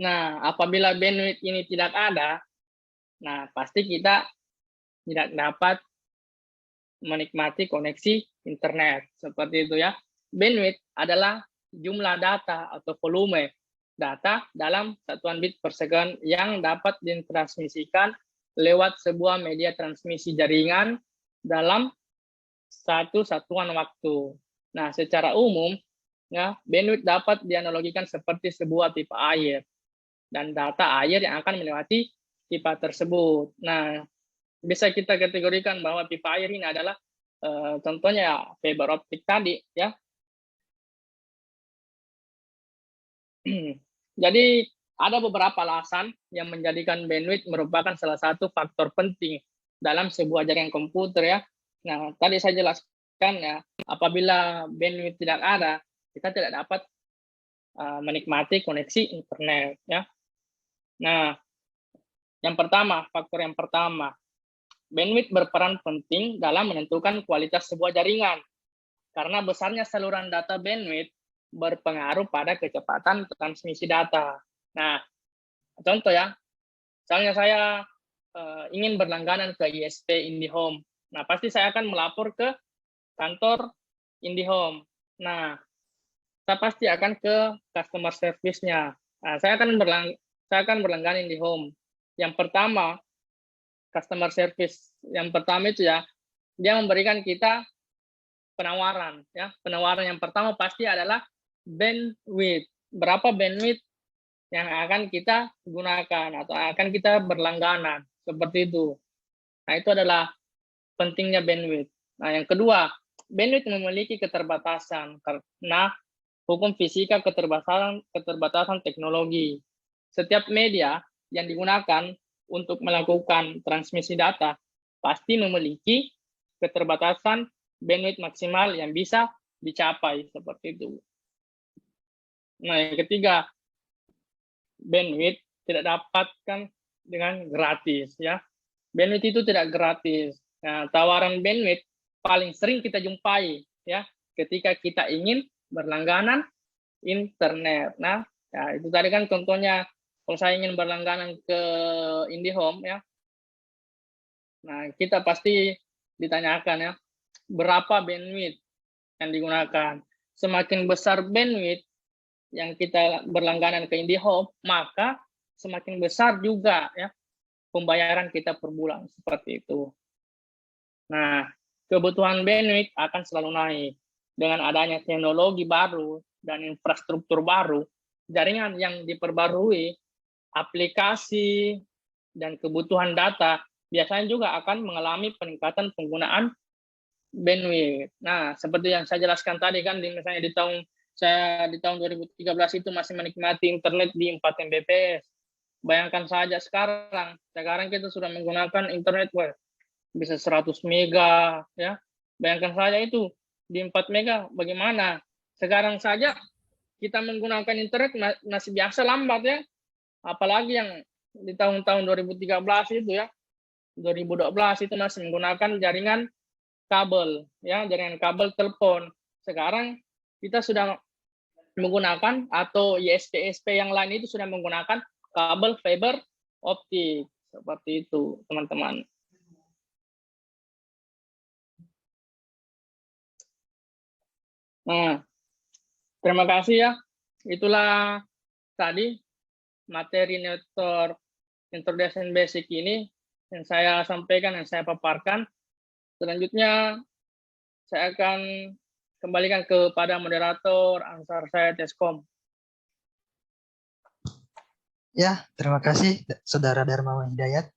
Nah, apabila bandwidth ini tidak ada, nah pasti kita tidak dapat menikmati koneksi internet seperti itu ya. Bandwidth adalah jumlah data atau volume data dalam satuan bit per second yang dapat ditransmisikan lewat sebuah media transmisi jaringan dalam satu satuan waktu. Nah, secara umum ya, bandwidth dapat dianalogikan seperti sebuah pipa air dan data air yang akan melewati pipa tersebut. Nah, bisa kita kategorikan bahwa pipa air ini adalah contohnya fiber optik tadi ya. Jadi ada beberapa alasan yang menjadikan bandwidth merupakan salah satu faktor penting dalam sebuah jaringan komputer ya. Nah, tadi saya jelaskan ya, apabila bandwidth tidak ada, kita tidak dapat menikmati koneksi internet ya. Nah, faktor yang pertama, bandwidth berperan penting dalam menentukan kualitas sebuah jaringan. Karena besarnya saluran data bandwidth berpengaruh pada kecepatan transmisi data. Nah, contoh ya, misalnya saya ingin berlangganan ke ISP IndiHome. Nah, pasti saya akan melapor ke kantor IndiHome. Nah, saya pasti akan ke customer service-nya. Nah, saya akan berlangganan IndiHome. Yang pertama, customer service. Yang pertama itu ya, dia memberikan kita penawaran ya. Penawaran yang pertama pasti adalah bandwidth. Berapa bandwidth yang akan kita gunakan atau akan kita berlangganan, seperti itu. Nah, itu adalah pentingnya bandwidth. Nah, yang kedua, bandwidth memiliki keterbatasan karena hukum fisika keterbatasan teknologi. Setiap media yang digunakan untuk melakukan transmisi data pasti memiliki keterbatasan bandwidth maksimal yang bisa dicapai, seperti itu. Nah, yang ketiga, bandwidth tidak dapatkan dengan gratis ya. Bandwidth itu tidak gratis. Nah, tawaran bandwidth paling sering kita jumpai ya ketika kita ingin berlangganan internet. Nah, ya, itu tadi kan contohnya kalau saya ingin berlangganan ke IndiHome ya. Nah, kita pasti ditanyakan ya, berapa bandwidth yang digunakan. Semakin besar bandwidth yang kita berlangganan ke IndiHome, maka semakin besar juga ya pembayaran kita per bulan, seperti itu. Nah, kebutuhan bandwidth akan selalu naik dengan adanya teknologi baru dan infrastruktur baru, jaringan yang diperbarui, aplikasi dan kebutuhan data biasanya juga akan mengalami peningkatan penggunaan bandwidth. Nah, seperti yang saya jelaskan tadi kan, misalnya di tahun 2013 itu masih menikmati internet di 4 Mbps. Bayangkan saja sekarang kita sudah menggunakan internet web bisa 100 mega ya. Bayangkan saja itu di 4 mega bagaimana. Sekarang saja kita menggunakan internet masih biasa lambat ya. Apalagi yang di tahun-tahun 2013 itu ya. 2012 itu masih menggunakan jaringan kabel ya, jaringan kabel telepon. Sekarang kita sudah menggunakan atau ISP yang lain itu sudah menggunakan kabel fiber optik, seperti itu teman-teman. Nah, terima kasih ya. Itulah tadi materi network introduction basic ini yang saya sampaikan, yang saya paparkan. Selanjutnya saya akan kembalikan kepada moderator Ansar saya Teskom. Ya, terima kasih Saudara Darmawan Hidayat.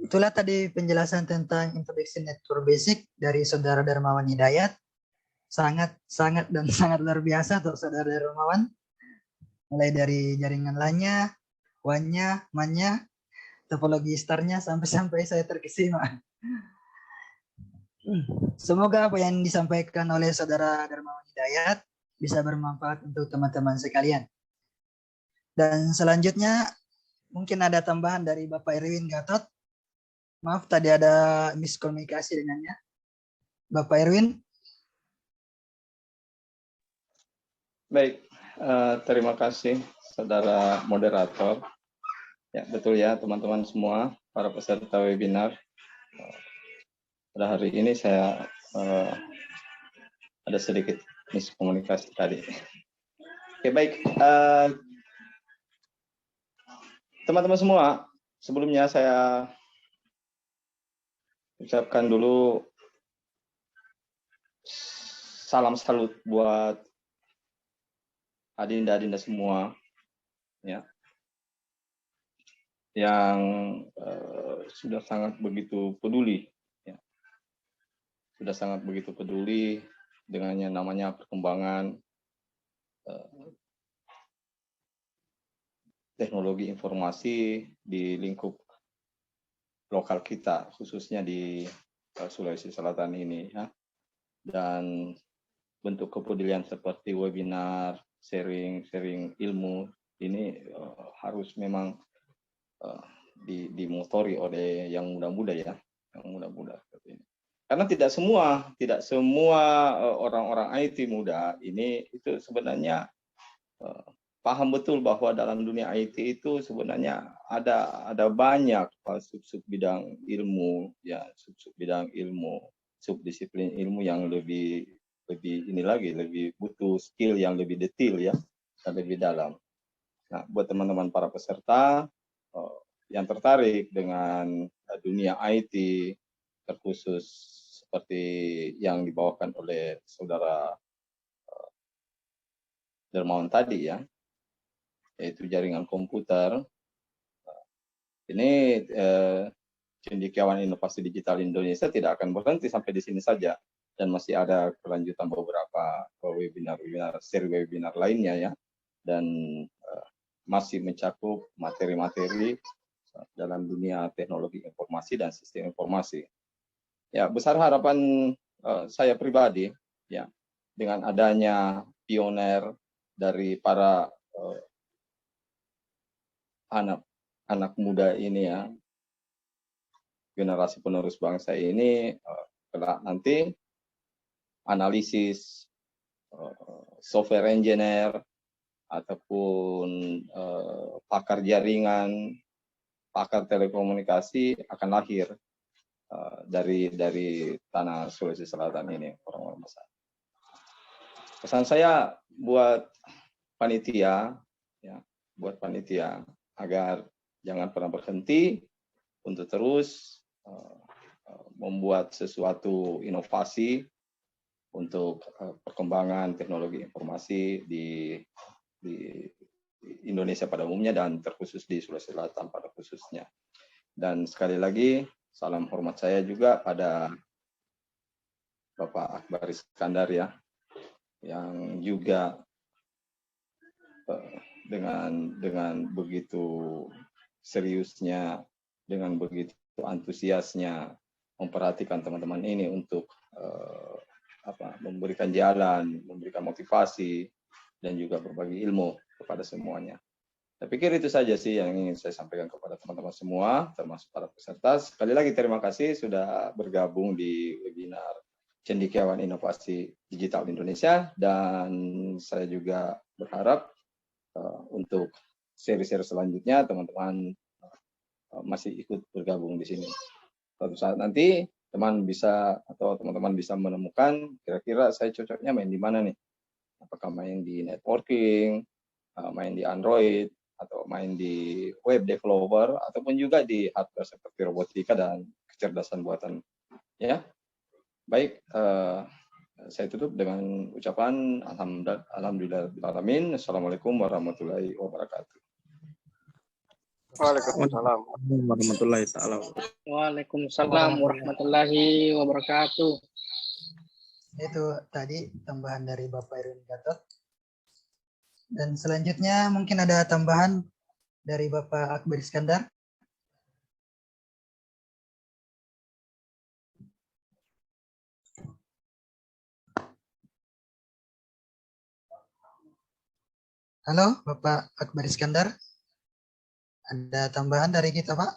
Itulah tadi penjelasan tentang introduction network basic dari Saudara Darmawan Hidayat. Sangat luar biasa untuk Saudara Darmawan. Mulai dari jaringan LAN-nya, WAN-nya, MAN-nya, topologi starnya sampai saya terkesima. Semoga apa yang disampaikan oleh Saudara Darmawan Hidayat bisa bermanfaat untuk teman-teman sekalian. Dan selanjutnya mungkin ada tambahan dari Bapak Erwin Gatot. Maaf tadi ada miskomunikasi dengannya. Bapak Erwin. Baik, terima kasih Saudara Moderator. Ya, betul ya teman-teman semua, para peserta webinar. Pada hari ini saya ada sedikit miskomunikasi tadi. Oke, baik. Teman-teman semua, sebelumnya saya ucapkan dulu salam salut buat adinda-adinda semua ya, yang sudah sangat begitu peduli ya. Sudah sangat begitu peduli dengan yang namanya perkembangan teknologi informasi di lingkup lokal kita, khususnya di Sulawesi Selatan ini ya. Dan bentuk kepedulian seperti webinar, sharing ilmu ini harus memang dimotori oleh yang muda-muda ya, yang muda-muda seperti ini. Karena tidak semua orang-orang IT muda ini itu sebenarnya paham betul bahwa dalam dunia IT itu sebenarnya ada banyak sub bidang ilmu ya, sub bidang ilmu, subdisiplin ilmu yang lebih ini lagi, lebih butuh skill yang lebih detail ya, dan lebih dalam. Nah, buat teman-teman para peserta yang tertarik dengan dunia IT, terkhusus seperti yang dibawakan oleh saudara Dermawan tadi ya, yaitu jaringan komputer. Ini Cendekiawan Inovasi Digital Indonesia tidak akan berhenti sampai di sini saja, dan masih ada kelanjutan beberapa seri webinar lainnya ya, dan masih mencakup materi-materi dalam dunia teknologi informasi dan sistem informasi. Ya, besar harapan saya pribadi ya, dengan adanya pioner dari para anak muda ini ya, generasi penerus bangsa ini, kelak nanti analisis software engineer ataupun pakar jaringan, pakar telekomunikasi akan lahir dari tanah Sulawesi Selatan ini, orang-orang besar. Pesan saya buat panitia ya, agar jangan pernah berhenti untuk terus membuat sesuatu inovasi untuk perkembangan teknologi informasi di Indonesia pada umumnya dan terkhusus di Sulawesi Selatan pada khususnya. Dan sekali lagi salam hormat saya juga pada Bapak Akbar Iskandar ya, yang juga dengan begitu seriusnya, dengan begitu antusiasnya memperhatikan teman-teman ini untuk memberikan jalan, memberikan motivasi, dan juga berbagi ilmu kepada semuanya. Saya pikir itu saja sih yang ingin saya sampaikan kepada teman-teman semua, termasuk para peserta. Sekali lagi terima kasih sudah bergabung di webinar Cendekiawan Inovasi Digital Indonesia, dan saya juga berharap untuk seri-seri selanjutnya teman-teman masih ikut bergabung di sini. Suatu saat nanti teman-teman bisa menemukan kira-kira saya cocoknya main di mana nih. Apakah main di networking, main di Android, atau main di web developer, ataupun juga di hardware seperti robotika dan kecerdasan buatan. Ya, baik. Saya tutup dengan ucapan alhamdulillahirrahmanirrahim. Assalamualaikum warahmatullahi wabarakatuh. Waalaikumsalam warahmatullahi taala. Waalaikumsalam warahmatullahi wabarakatuh. Itu tadi tambahan dari Bapak Irwin Gatot. Dan selanjutnya mungkin ada tambahan dari Bapak Akbar Iskandar. Halo Bapak Akbar Iskandar. Ada tambahan dari kita Pak?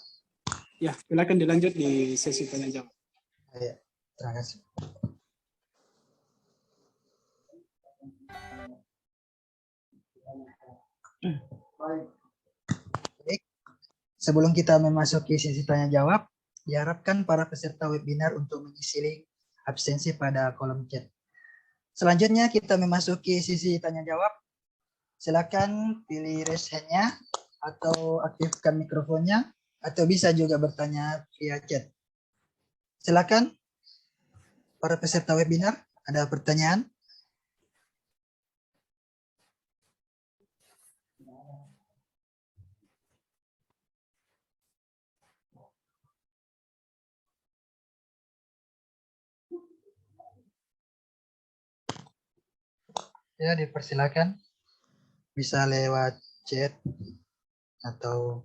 Ya, silakan dilanjut di sesi tanya jawab. Ya, terima kasih. Baik, sebelum kita memasuki sesi tanya jawab, diharapkan para peserta webinar untuk mengisi link absensi pada kolom chat. Selanjutnya kita memasuki sesi tanya jawab. Silakan pilih raise hand-nya atau aktifkan mikrofonnya, atau bisa juga bertanya via chat. Silakan para peserta webinar, ada pertanyaan? Ya, dipersilakan. Bisa lewat chat atau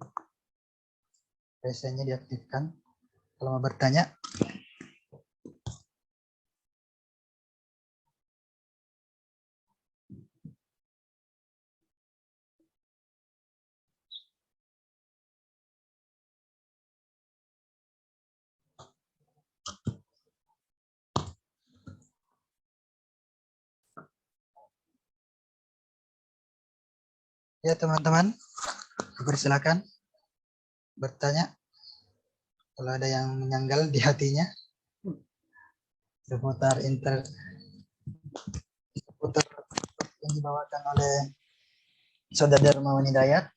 PC-nya diaktifkan kalau mau bertanya. Ya teman-teman, persilakan bertanya kalau ada yang menyanggal di hatinya seputar seputar yang dibawakan oleh Saudara Darmawan Hidayat.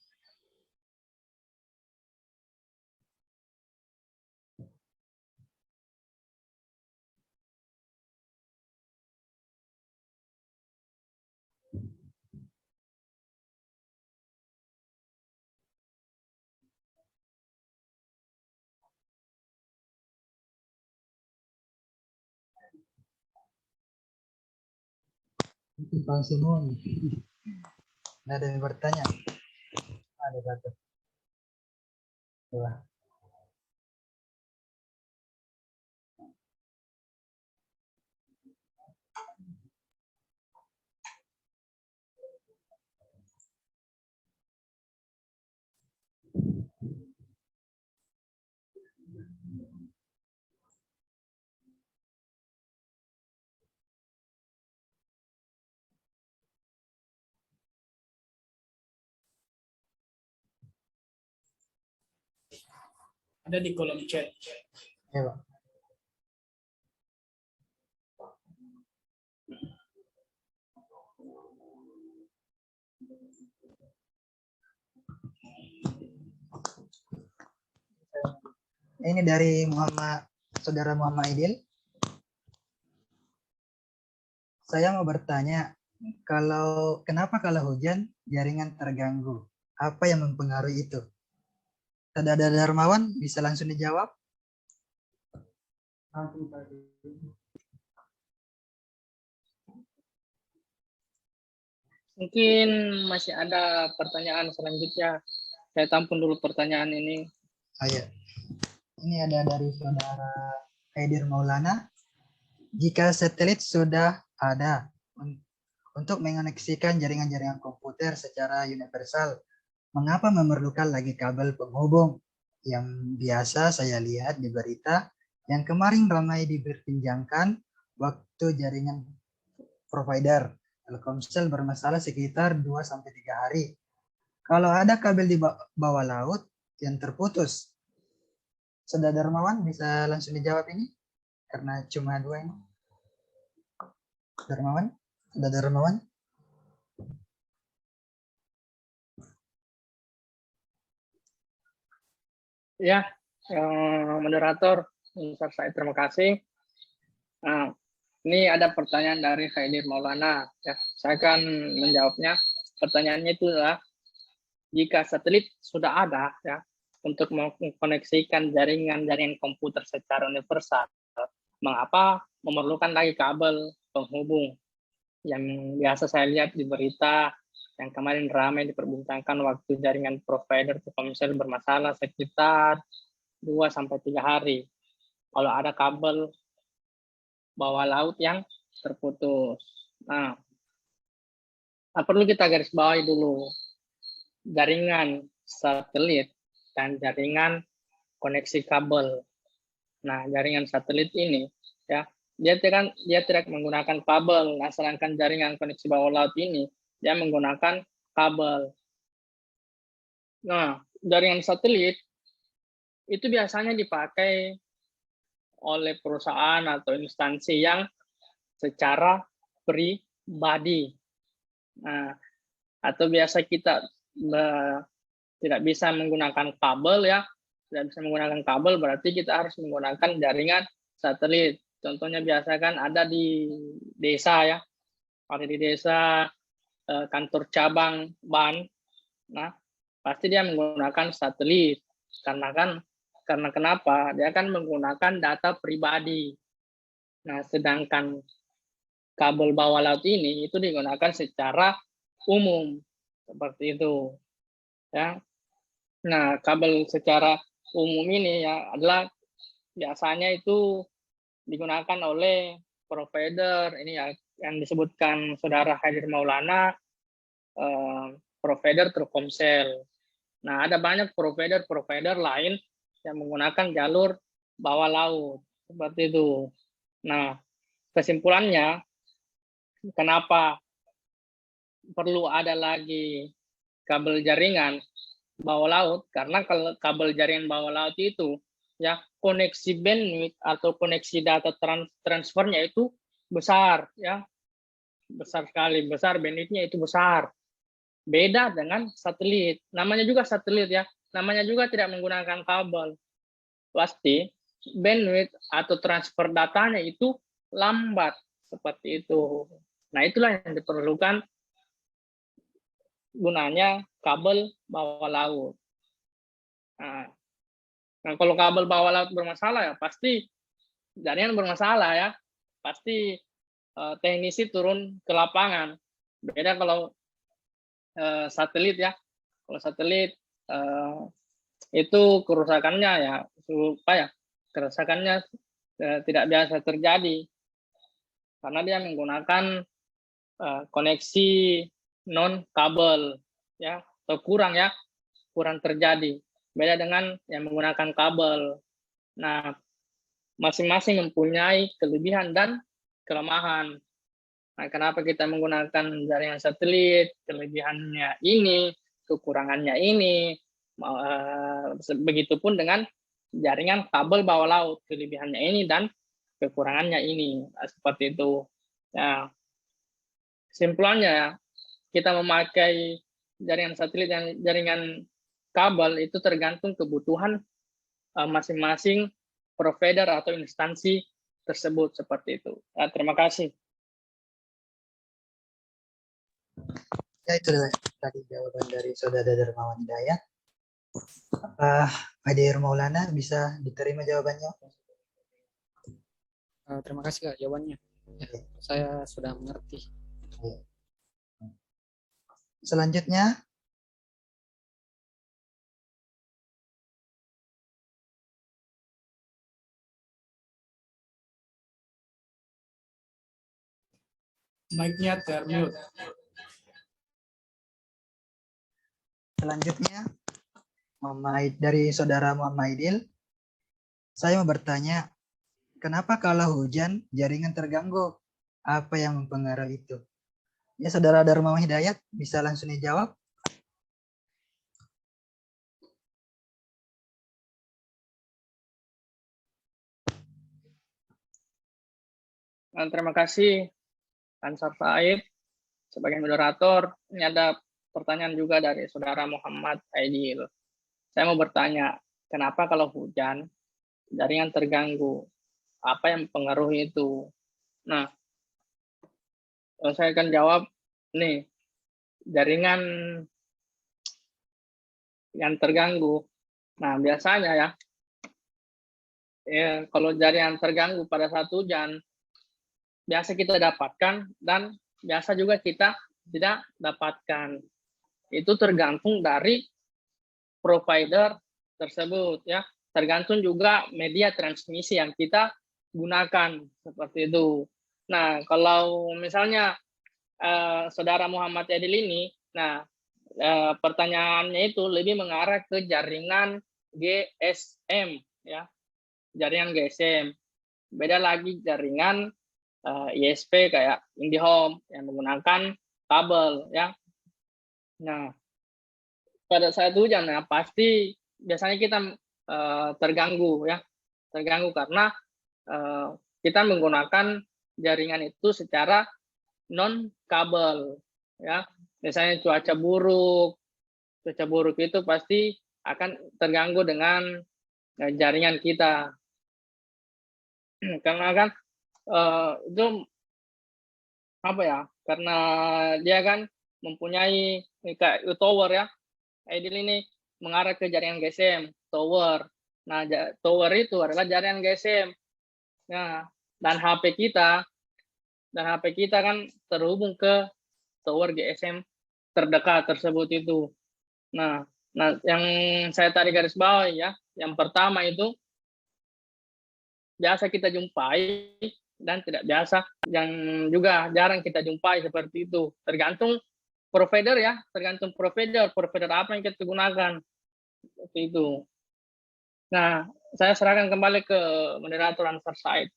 Pak Simon, ada yang bertanya? Ada satu. Coba. Ada di kolom chat. Ya, Pak. Ini dari Saudara Muhammad Aidil. Saya mau bertanya, kenapa kalau hujan jaringan terganggu? Apa yang mempengaruhi itu? Saudara Darmawan bisa langsung dijawab? Mungkin masih ada pertanyaan selanjutnya. Saya tampung dulu pertanyaan ini. Ayo. Ini ada dari Saudara Haidir Maulana. Jika satelit sudah ada untuk mengoneksikan jaringan-jaringan komputer secara universal, mengapa memerlukan lagi kabel penghubung? Yang biasa saya lihat di berita yang kemarin ramai diperbincangkan waktu jaringan provider Telkomsel bermasalah sekitar 2-3 hari. Kalau ada kabel di bawah laut yang terputus, Saudara Darmawan bisa langsung dijawab ini? Karena cuma 2 ini. Darmawan? Saudara Darmawan? Ya, moderator, Ustaz Said, terima kasih. Nah, ini ada pertanyaan dari Khaidir Maulana. Ya, saya akan menjawabnya. Pertanyaannya itu adalah, jika satelit sudah ada ya untuk mengkoneksikan jaringan-jaringan komputer secara universal, mengapa memerlukan lagi kabel penghubung? Yang biasa saya lihat di berita yang kemarin ramai diperbincangkan waktu jaringan provider Telkomsel bermasalah sekitar 2-3 hari. Kalau ada kabel bawah laut yang terputus. Nah, perlu kita garis bawahi dulu. Jaringan satelit dan jaringan koneksi kabel. Nah, jaringan satelit ini ya, dia tidak menggunakan kabel. Nah, sedangkan jaringan koneksi bawah laut ini dia menggunakan kabel. Nah, jaringan satelit itu biasanya dipakai oleh perusahaan atau instansi yang secara pribadi. Nah, atau biasa kita tidak bisa menggunakan kabel ya, tidak bisa menggunakan kabel berarti kita harus menggunakan jaringan satelit. Contohnya biasa kan ada di desa ya, ada di desa kantor cabang BAN. Nah, pasti dia menggunakan satelit karena kenapa? Dia akan menggunakan data pribadi. Nah, sedangkan kabel bawah laut ini itu digunakan secara umum seperti itu. Ya. Nah, kabel secara umum ini ya adalah biasanya itu digunakan oleh provider ini ya yang disebutkan Saudara Hadir Maulana, provider Telkomsel. Nah, ada banyak provider lain yang menggunakan jalur bawah laut seperti itu. Nah, kesimpulannya kenapa perlu ada lagi kabel jaringan bawah laut? Karena kalau kabel jaringan bawah laut itu ya koneksi bandwidth atau koneksi data transfernya itu besar ya, besar sekali, besar bandwidthnya itu besar. Beda dengan satelit. Namanya juga satelit ya, namanya juga tidak menggunakan kabel. Pasti bandwidth atau transfer datanya itu lambat seperti itu. Nah, itulah yang diperlukan gunanya kabel bawah laut. Nah, kalau kabel bawah laut bermasalah ya pasti jaringan bermasalah ya. Pasti teknisi turun ke lapangan. Beda kalau satelit ya. Kalau satelit itu kerusakannya ya supaya kerusakannya tidak biasa terjadi karena dia menggunakan koneksi non kabel ya atau kurang terjadi. Beda dengan yang menggunakan kabel. Nah, masing-masing mempunyai kelebihan dan kelemahan. Nah, kenapa kita menggunakan jaringan satelit? Kelebihannya ini, kekurangannya ini. Begitupun dengan jaringan kabel bawah laut, kelebihannya ini dan kekurangannya ini. Nah, seperti itu. Nah, kesimpulannya kita memakai jaringan satelit dan jaringan kabel itu tergantung kebutuhan masing-masing provider atau instansi tersebut seperti itu. Terima kasih. Ya, itu tadi jawaban dari Saudara Dermawan Hidayat. Hadir Maulana bisa diterima jawabannya? Terima kasih Kak jawabannya. Ya, saya sudah mengerti. Selanjutnya, Mic-nya termute. Selanjutnya, dari Saudara Muhammad Aidil, saya mau bertanya, kenapa kalau hujan jaringan terganggu? Apa yang mempengaruhi itu? Ya, Saudara Darmawan Hidayat bisa langsung dijawab. Terima kasih Ansar Said sebagai moderator. Ini ada pertanyaan juga dari Saudara Muhammad Aidil. Saya mau bertanya, kenapa kalau hujan jaringan terganggu? Apa yang mempengaruhi itu? Nah, saya akan jawab nih, jaringan yang terganggu. Nah, biasanya ya kalau jaringan terganggu pada saat hujan, biasa kita dapatkan dan biasa juga kita tidak dapatkan. Itu tergantung dari provider tersebut ya. Tergantung juga media transmisi yang kita gunakan seperti itu. Nah, kalau misalnya Saudara Muhammad Adil ini, nah pertanyaannya itu lebih mengarah ke jaringan GSM ya. Jaringan GSM. Beda lagi jaringan ISP kayak IndiHome yang menggunakan kabel ya. Nah, pada saat hujan ya pasti biasanya kita terganggu ya, terganggu karena kita menggunakan jaringan itu secara non kabel ya. Biasanya cuaca buruk itu pasti akan terganggu dengan jaringan kita karena kan itu apa ya, karena dia kan mempunyai kayak tower ya. Aidil ini mengarah ke jaringan GSM tower. Nah, tower itu adalah jaringan GSM. Nah, dan HP kita kan terhubung ke tower GSM terdekat tersebut itu. Nah, Nah, yang saya tadi garis bawahi ya, yang pertama itu biasa kita jumpai dan tidak biasa, yang juga jarang kita jumpai seperti itu. Tergantung provider ya, tergantung provider apa yang kita gunakan. Seperti itu. Nah, saya serahkan kembali ke moderator answer side.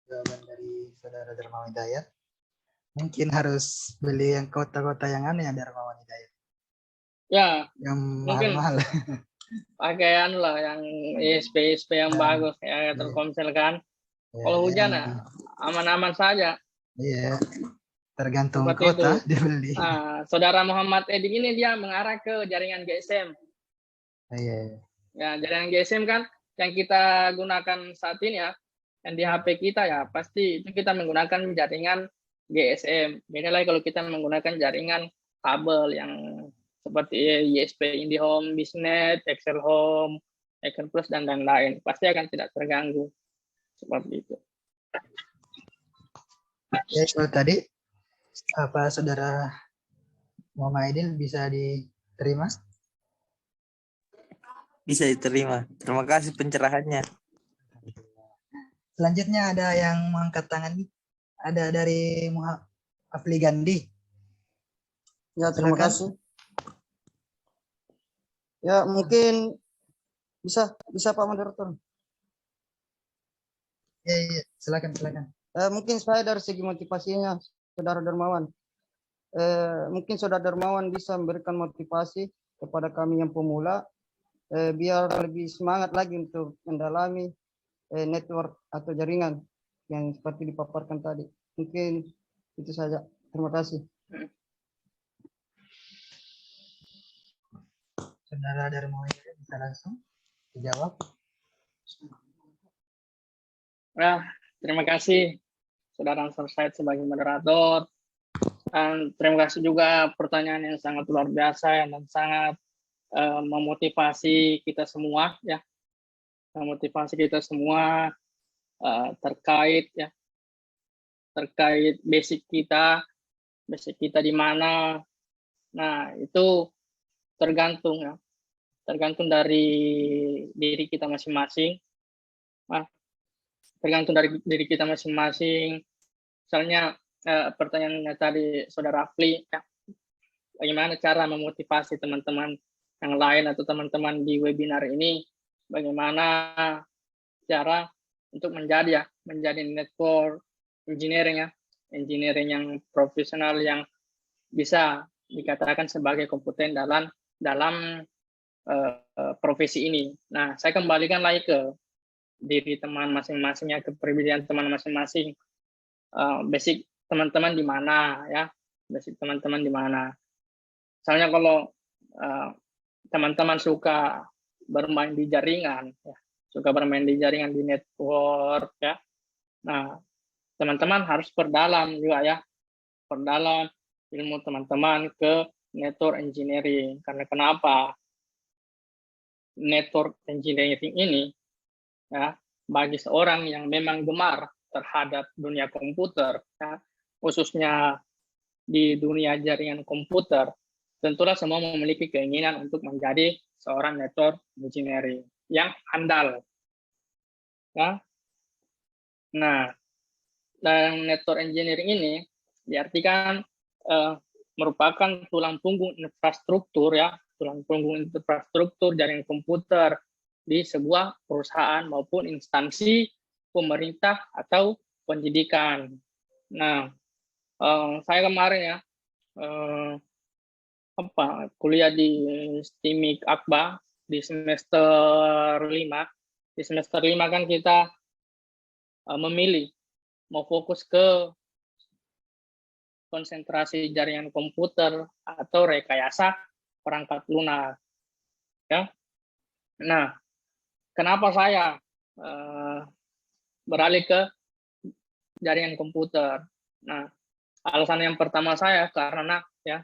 Jawaban dari Saudara Darmawan Hidayat. Mungkin harus beli yang kota-kota yang aneh ya Darmawan Hidayat. Ya, Yang mungkin mahal-mahal. pakaian lah yang ISP yang bagus ya, Telkomsel kan. Ya, Kalau hujan ya yang- aman-aman saja. Iya. Tergantung Seperti kota itu. dibeli. Nah, Saudara Muhammad Edi ini dia mengarah ke jaringan GSM. Iya. Ya, jaringan GSM kan yang kita gunakan saat ini ya, yang di HP kita ya, pasti itu kita menggunakan jaringan GSM. Beda lagi kalau kita menggunakan jaringan kabel yang seperti ISP IndiHome, Bisnet, Excel Home, Excel Plus, dan lain-lain. Pasti akan tidak terganggu. Seperti itu. Ya, kalau tadi apa Saudara Muhammad Aidil bisa diterima? Bisa diterima. Terima kasih pencerahannya. Selanjutnya ada yang mengangkat tangan. Ada dari Afli Gandhi. Ya, terima Silakan. kasih. Ya, mungkin bisa Pak Moderator. Ya, silakan. Mungkin saya dari segi motivasinya, Saudara Darmawan. Mungkin Saudara Darmawan bisa memberikan motivasi kepada kami yang pemula, biar lebih semangat lagi untuk mendalami network atau jaringan yang seperti dipaparkan tadi. Mungkin itu saja. Terima kasih. Saudara Darmawan Hidayat bisa langsung dijawab. Ya, terima kasih Saudara Answer Side sebagai moderator. Dan terima kasih juga pertanyaan yang sangat luar biasa dan sangat memotivasi kita semua ya. Memotivasi kita semua terkait basic kita di mana. Nah, itu tergantung ya. Tergantung dari diri kita masing-masing. Nah, tergantung dari diri kita masing-masing. Misalnya pertanyaannya tadi Saudara Afli, ya, bagaimana cara memotivasi teman-teman yang lain atau teman-teman di webinar ini, bagaimana cara untuk menjadi network engineering ya, engineering yang profesional yang bisa dikatakan sebagai kompeten dalam profesi ini. Nah, saya kembalikan lagi ke diri teman masing-masing ya, kepribadian teman masing-masing. Basic teman-teman di mana ya? Basic teman-teman di mana? Misalnya kalau teman-teman suka bermain di jaringan ya, suka bermain di jaringan di network ya. Nah, teman-teman harus perdalam juga ya. Perdalam ilmu teman-teman ke network engineering. Karena kenapa? Network engineering ini ya, bagi seorang yang memang gemar terhadap dunia komputer ya, khususnya di dunia jaringan komputer, tentulah semua memiliki keinginan untuk menjadi seorang network engineering yang handal ya. Nah, dan network engineering ini diartikan merupakan tulang punggung infrastruktur ya, tulang punggung infrastruktur jaringan komputer di sebuah perusahaan maupun instansi pemerintah atau pendidikan. Nah, saya kemarin ya kuliah di STIMIK Akba di semester 5. Di semester 5 kan kita memilih mau fokus ke konsentrasi jaringan komputer atau rekayasa perangkat lunak ya. Nah, kenapa saya beralih ke jaringan komputer? Nah, alasan yang pertama saya karena ya,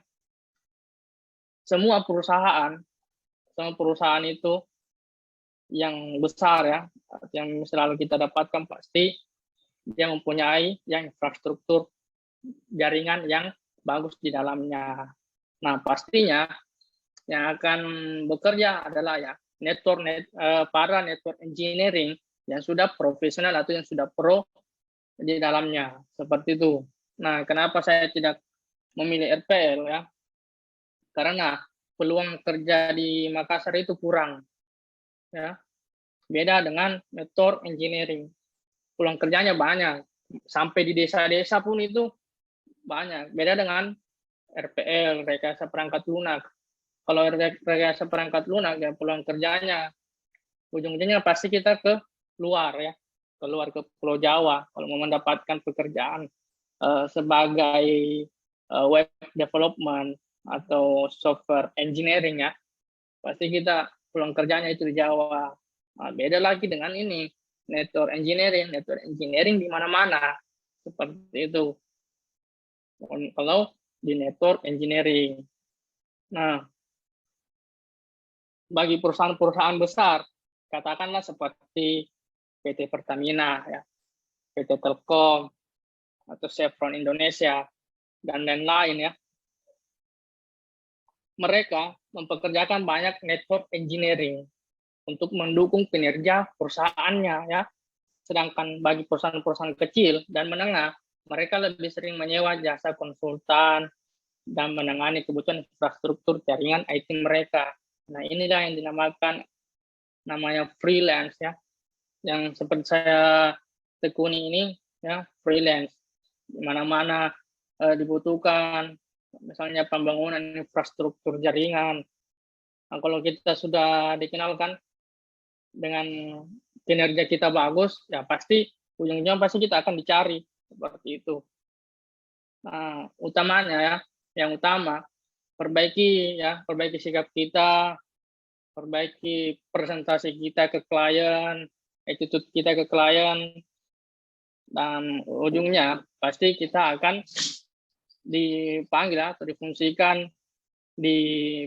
semua perusahaan itu yang besar ya, yang selalu kita dapatkan pasti dia mempunyai yang infrastruktur jaringan yang bagus di dalamnya. Nah, pastinya yang akan bekerja adalah ya para network engineering yang sudah profesional atau yang sudah pro di dalamnya, seperti itu. Nah, kenapa saya tidak memilih RPL ya? Karena peluang kerja di Makassar itu kurang, ya. Beda dengan network engineering, peluang kerjanya banyak, sampai di desa-desa pun itu banyak. Beda dengan RPL, rekayasa perangkat lunak. Kalau rekayasa perangkat lunak ya peluang kerjanya ujung-ujungnya pasti kita ke luar ya, keluar ke Pulau Jawa kalau mau mendapatkan pekerjaan sebagai web development atau software engineering ya, pasti kita peluang kerjanya itu di Jawa. Nah, beda lagi dengan ini network engineering di mana-mana seperti itu. Kalau di network engineering, nah bagi perusahaan-perusahaan besar, katakanlah seperti PT Pertamina, ya, PT Telkom, atau Chevron Indonesia, dan lain-lain ya. Mereka mempekerjakan banyak network engineering untuk mendukung kinerja perusahaannya ya. Sedangkan bagi perusahaan-perusahaan kecil dan menengah, mereka lebih sering menyewa jasa konsultan dan menangani kebutuhan infrastruktur jaringan IT mereka. Nah, inilah yang dinamakan namanya freelance ya. Yang seperti saya tekuni ini ya, freelance. Di mana-mana dibutuhkan misalnya pembangunan infrastruktur jaringan. Nah, kalau kita sudah dikenalkan dengan kinerja kita bagus, ya pasti ujung-ujungnya pasti kita akan dicari seperti itu. Nah, utamanya ya, yang utama perbaiki sikap kita, perbaiki presentasi kita ke klien, attitude kita ke klien, dan ujungnya pasti kita akan dipanggil atau difungsikan di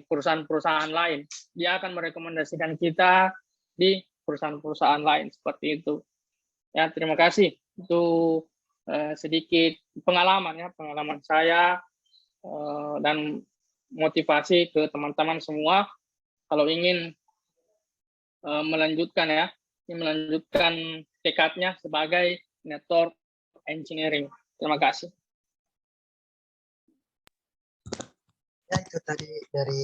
perusahaan-perusahaan lain. Dia akan merekomendasikan kita di perusahaan-perusahaan lain seperti itu. Ya, terima kasih. Itu sedikit pengalaman saya dan motivasi ke teman-teman semua kalau ingin melanjutkan tekadnya sebagai network engineering. Terima kasih. Ya, itu tadi dari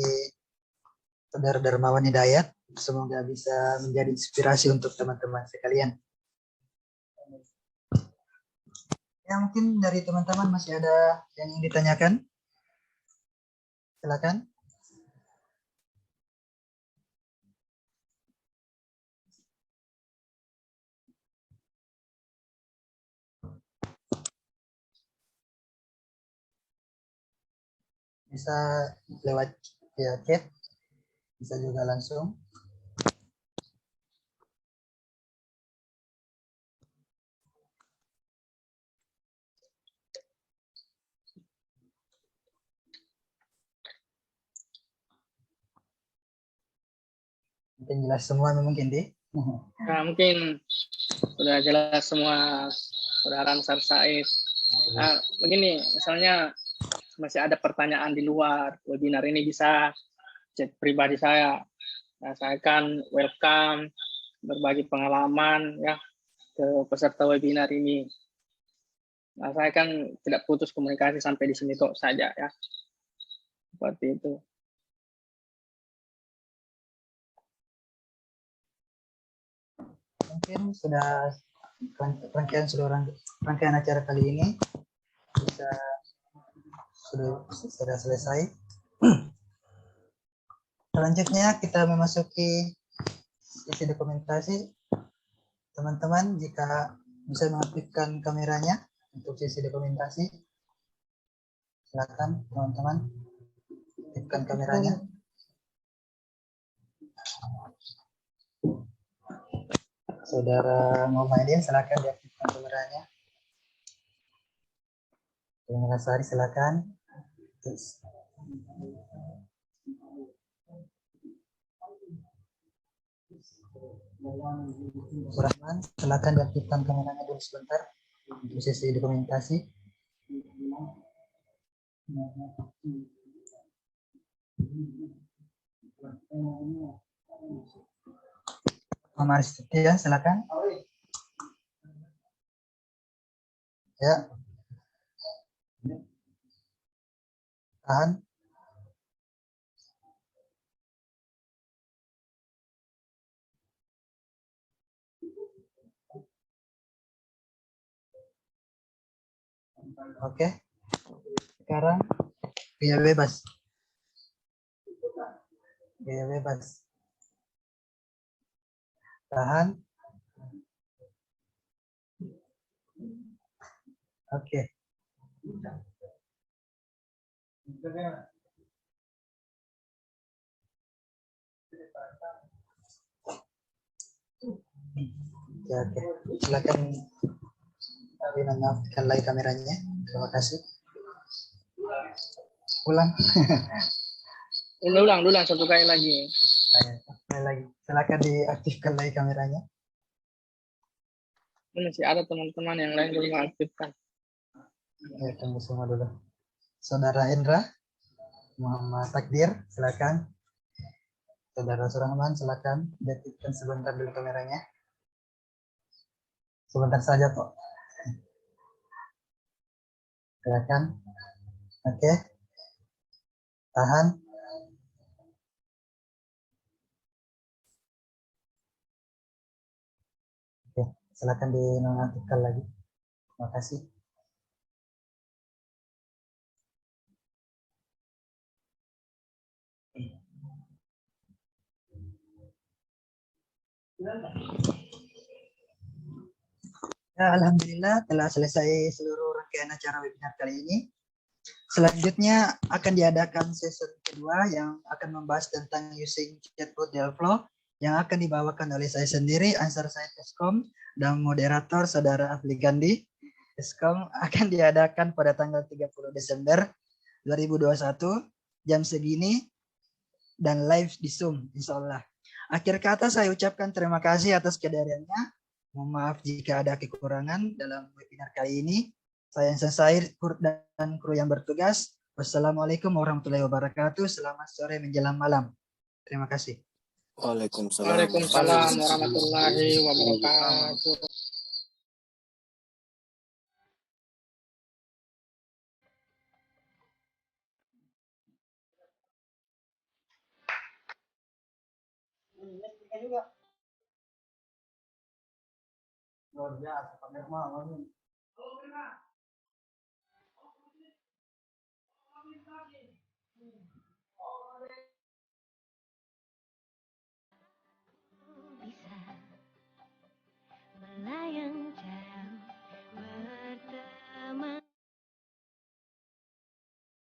Saudara Darmawan Hidayat. Semoga bisa menjadi inspirasi untuk teman-teman sekalian. Ya, mungkin dari teman-teman masih ada yang ingin ditanyakan? Silakan. Bisa lewat ya chat, bisa juga langsung. Mungkin jelas semua mungkin deh. Nah, mungkin sudah jelas semua Saudara Ansar Said. Nah, begini, misalnya masih ada pertanyaan di luar webinar ini, bisa chat pribadi saya. Nah, saya akan welcome berbagi pengalaman ya ke peserta webinar ini. Nah, saya kan tidak putus komunikasi sampai di sini kok saja ya. Seperti itu. Mungkin sudah rangkaian acara kali ini sudah selesai. Selanjutnya kita memasuki sesi dokumentasi. Teman-teman jika bisa mengaktifkan kameranya untuk sesi dokumentasi, silakan teman-teman aktifkan kameranya. Saudara Muhammadin, silakan diaktifkan kameranya. Terima kasih, silakan. Rahman, silakan diaktifkan kameranya dulu sebentar untuk sesi dokumentasi. Muhammad Setia, silakan. Ya. Tahan. Oke. Sekarang dia bebas. Dia bebas. Tahan. Oke. Ya, oke. Silakan dinonaktifkan lagi kameranya. Terima kasih. Ulang. Ulang satu kali lagi. Sekali lagi. Silakan diaktifkan lagi kameranya. Ini masih ada teman-teman yang lain belum aktifkan. Ya, tunggu semua dulu. Saudara Indra, Muhammad Takdir, silakan. Saudara Surahman, silakan diaktifkan sebentar dulu kameranya. Sebentar saja kok. Silakan. Oke. Tahan. Oke, silakan dinonaktifkan lagi. Terima kasih. Ya, alhamdulillah telah selesai seluruh rangkaian acara webinar kali ini. Selanjutnya akan diadakan sesi kedua yang akan membahas tentang using chatbot Dialogflow yang akan dibawakan oleh saya sendiri, Ansar Said Eskom, dan moderator Saudara Afli Gandhi. Eskom akan diadakan pada tanggal 30 Desember 2021 jam segini dan live di Zoom, insya Allah. Akhir kata saya ucapkan terima kasih atas kehadirannya. Mohon maaf jika ada kekurangan dalam webinar kali ini. Saya Insan Said dan kru yang bertugas. Wassalamualaikum warahmatullahi wabarakatuh. Selamat sore menjelang malam. Terima kasih. Waalaikumsalam. Waalaikumsalam warahmatullahi wabarakatuh. Luar biasa, Pak Nirmal.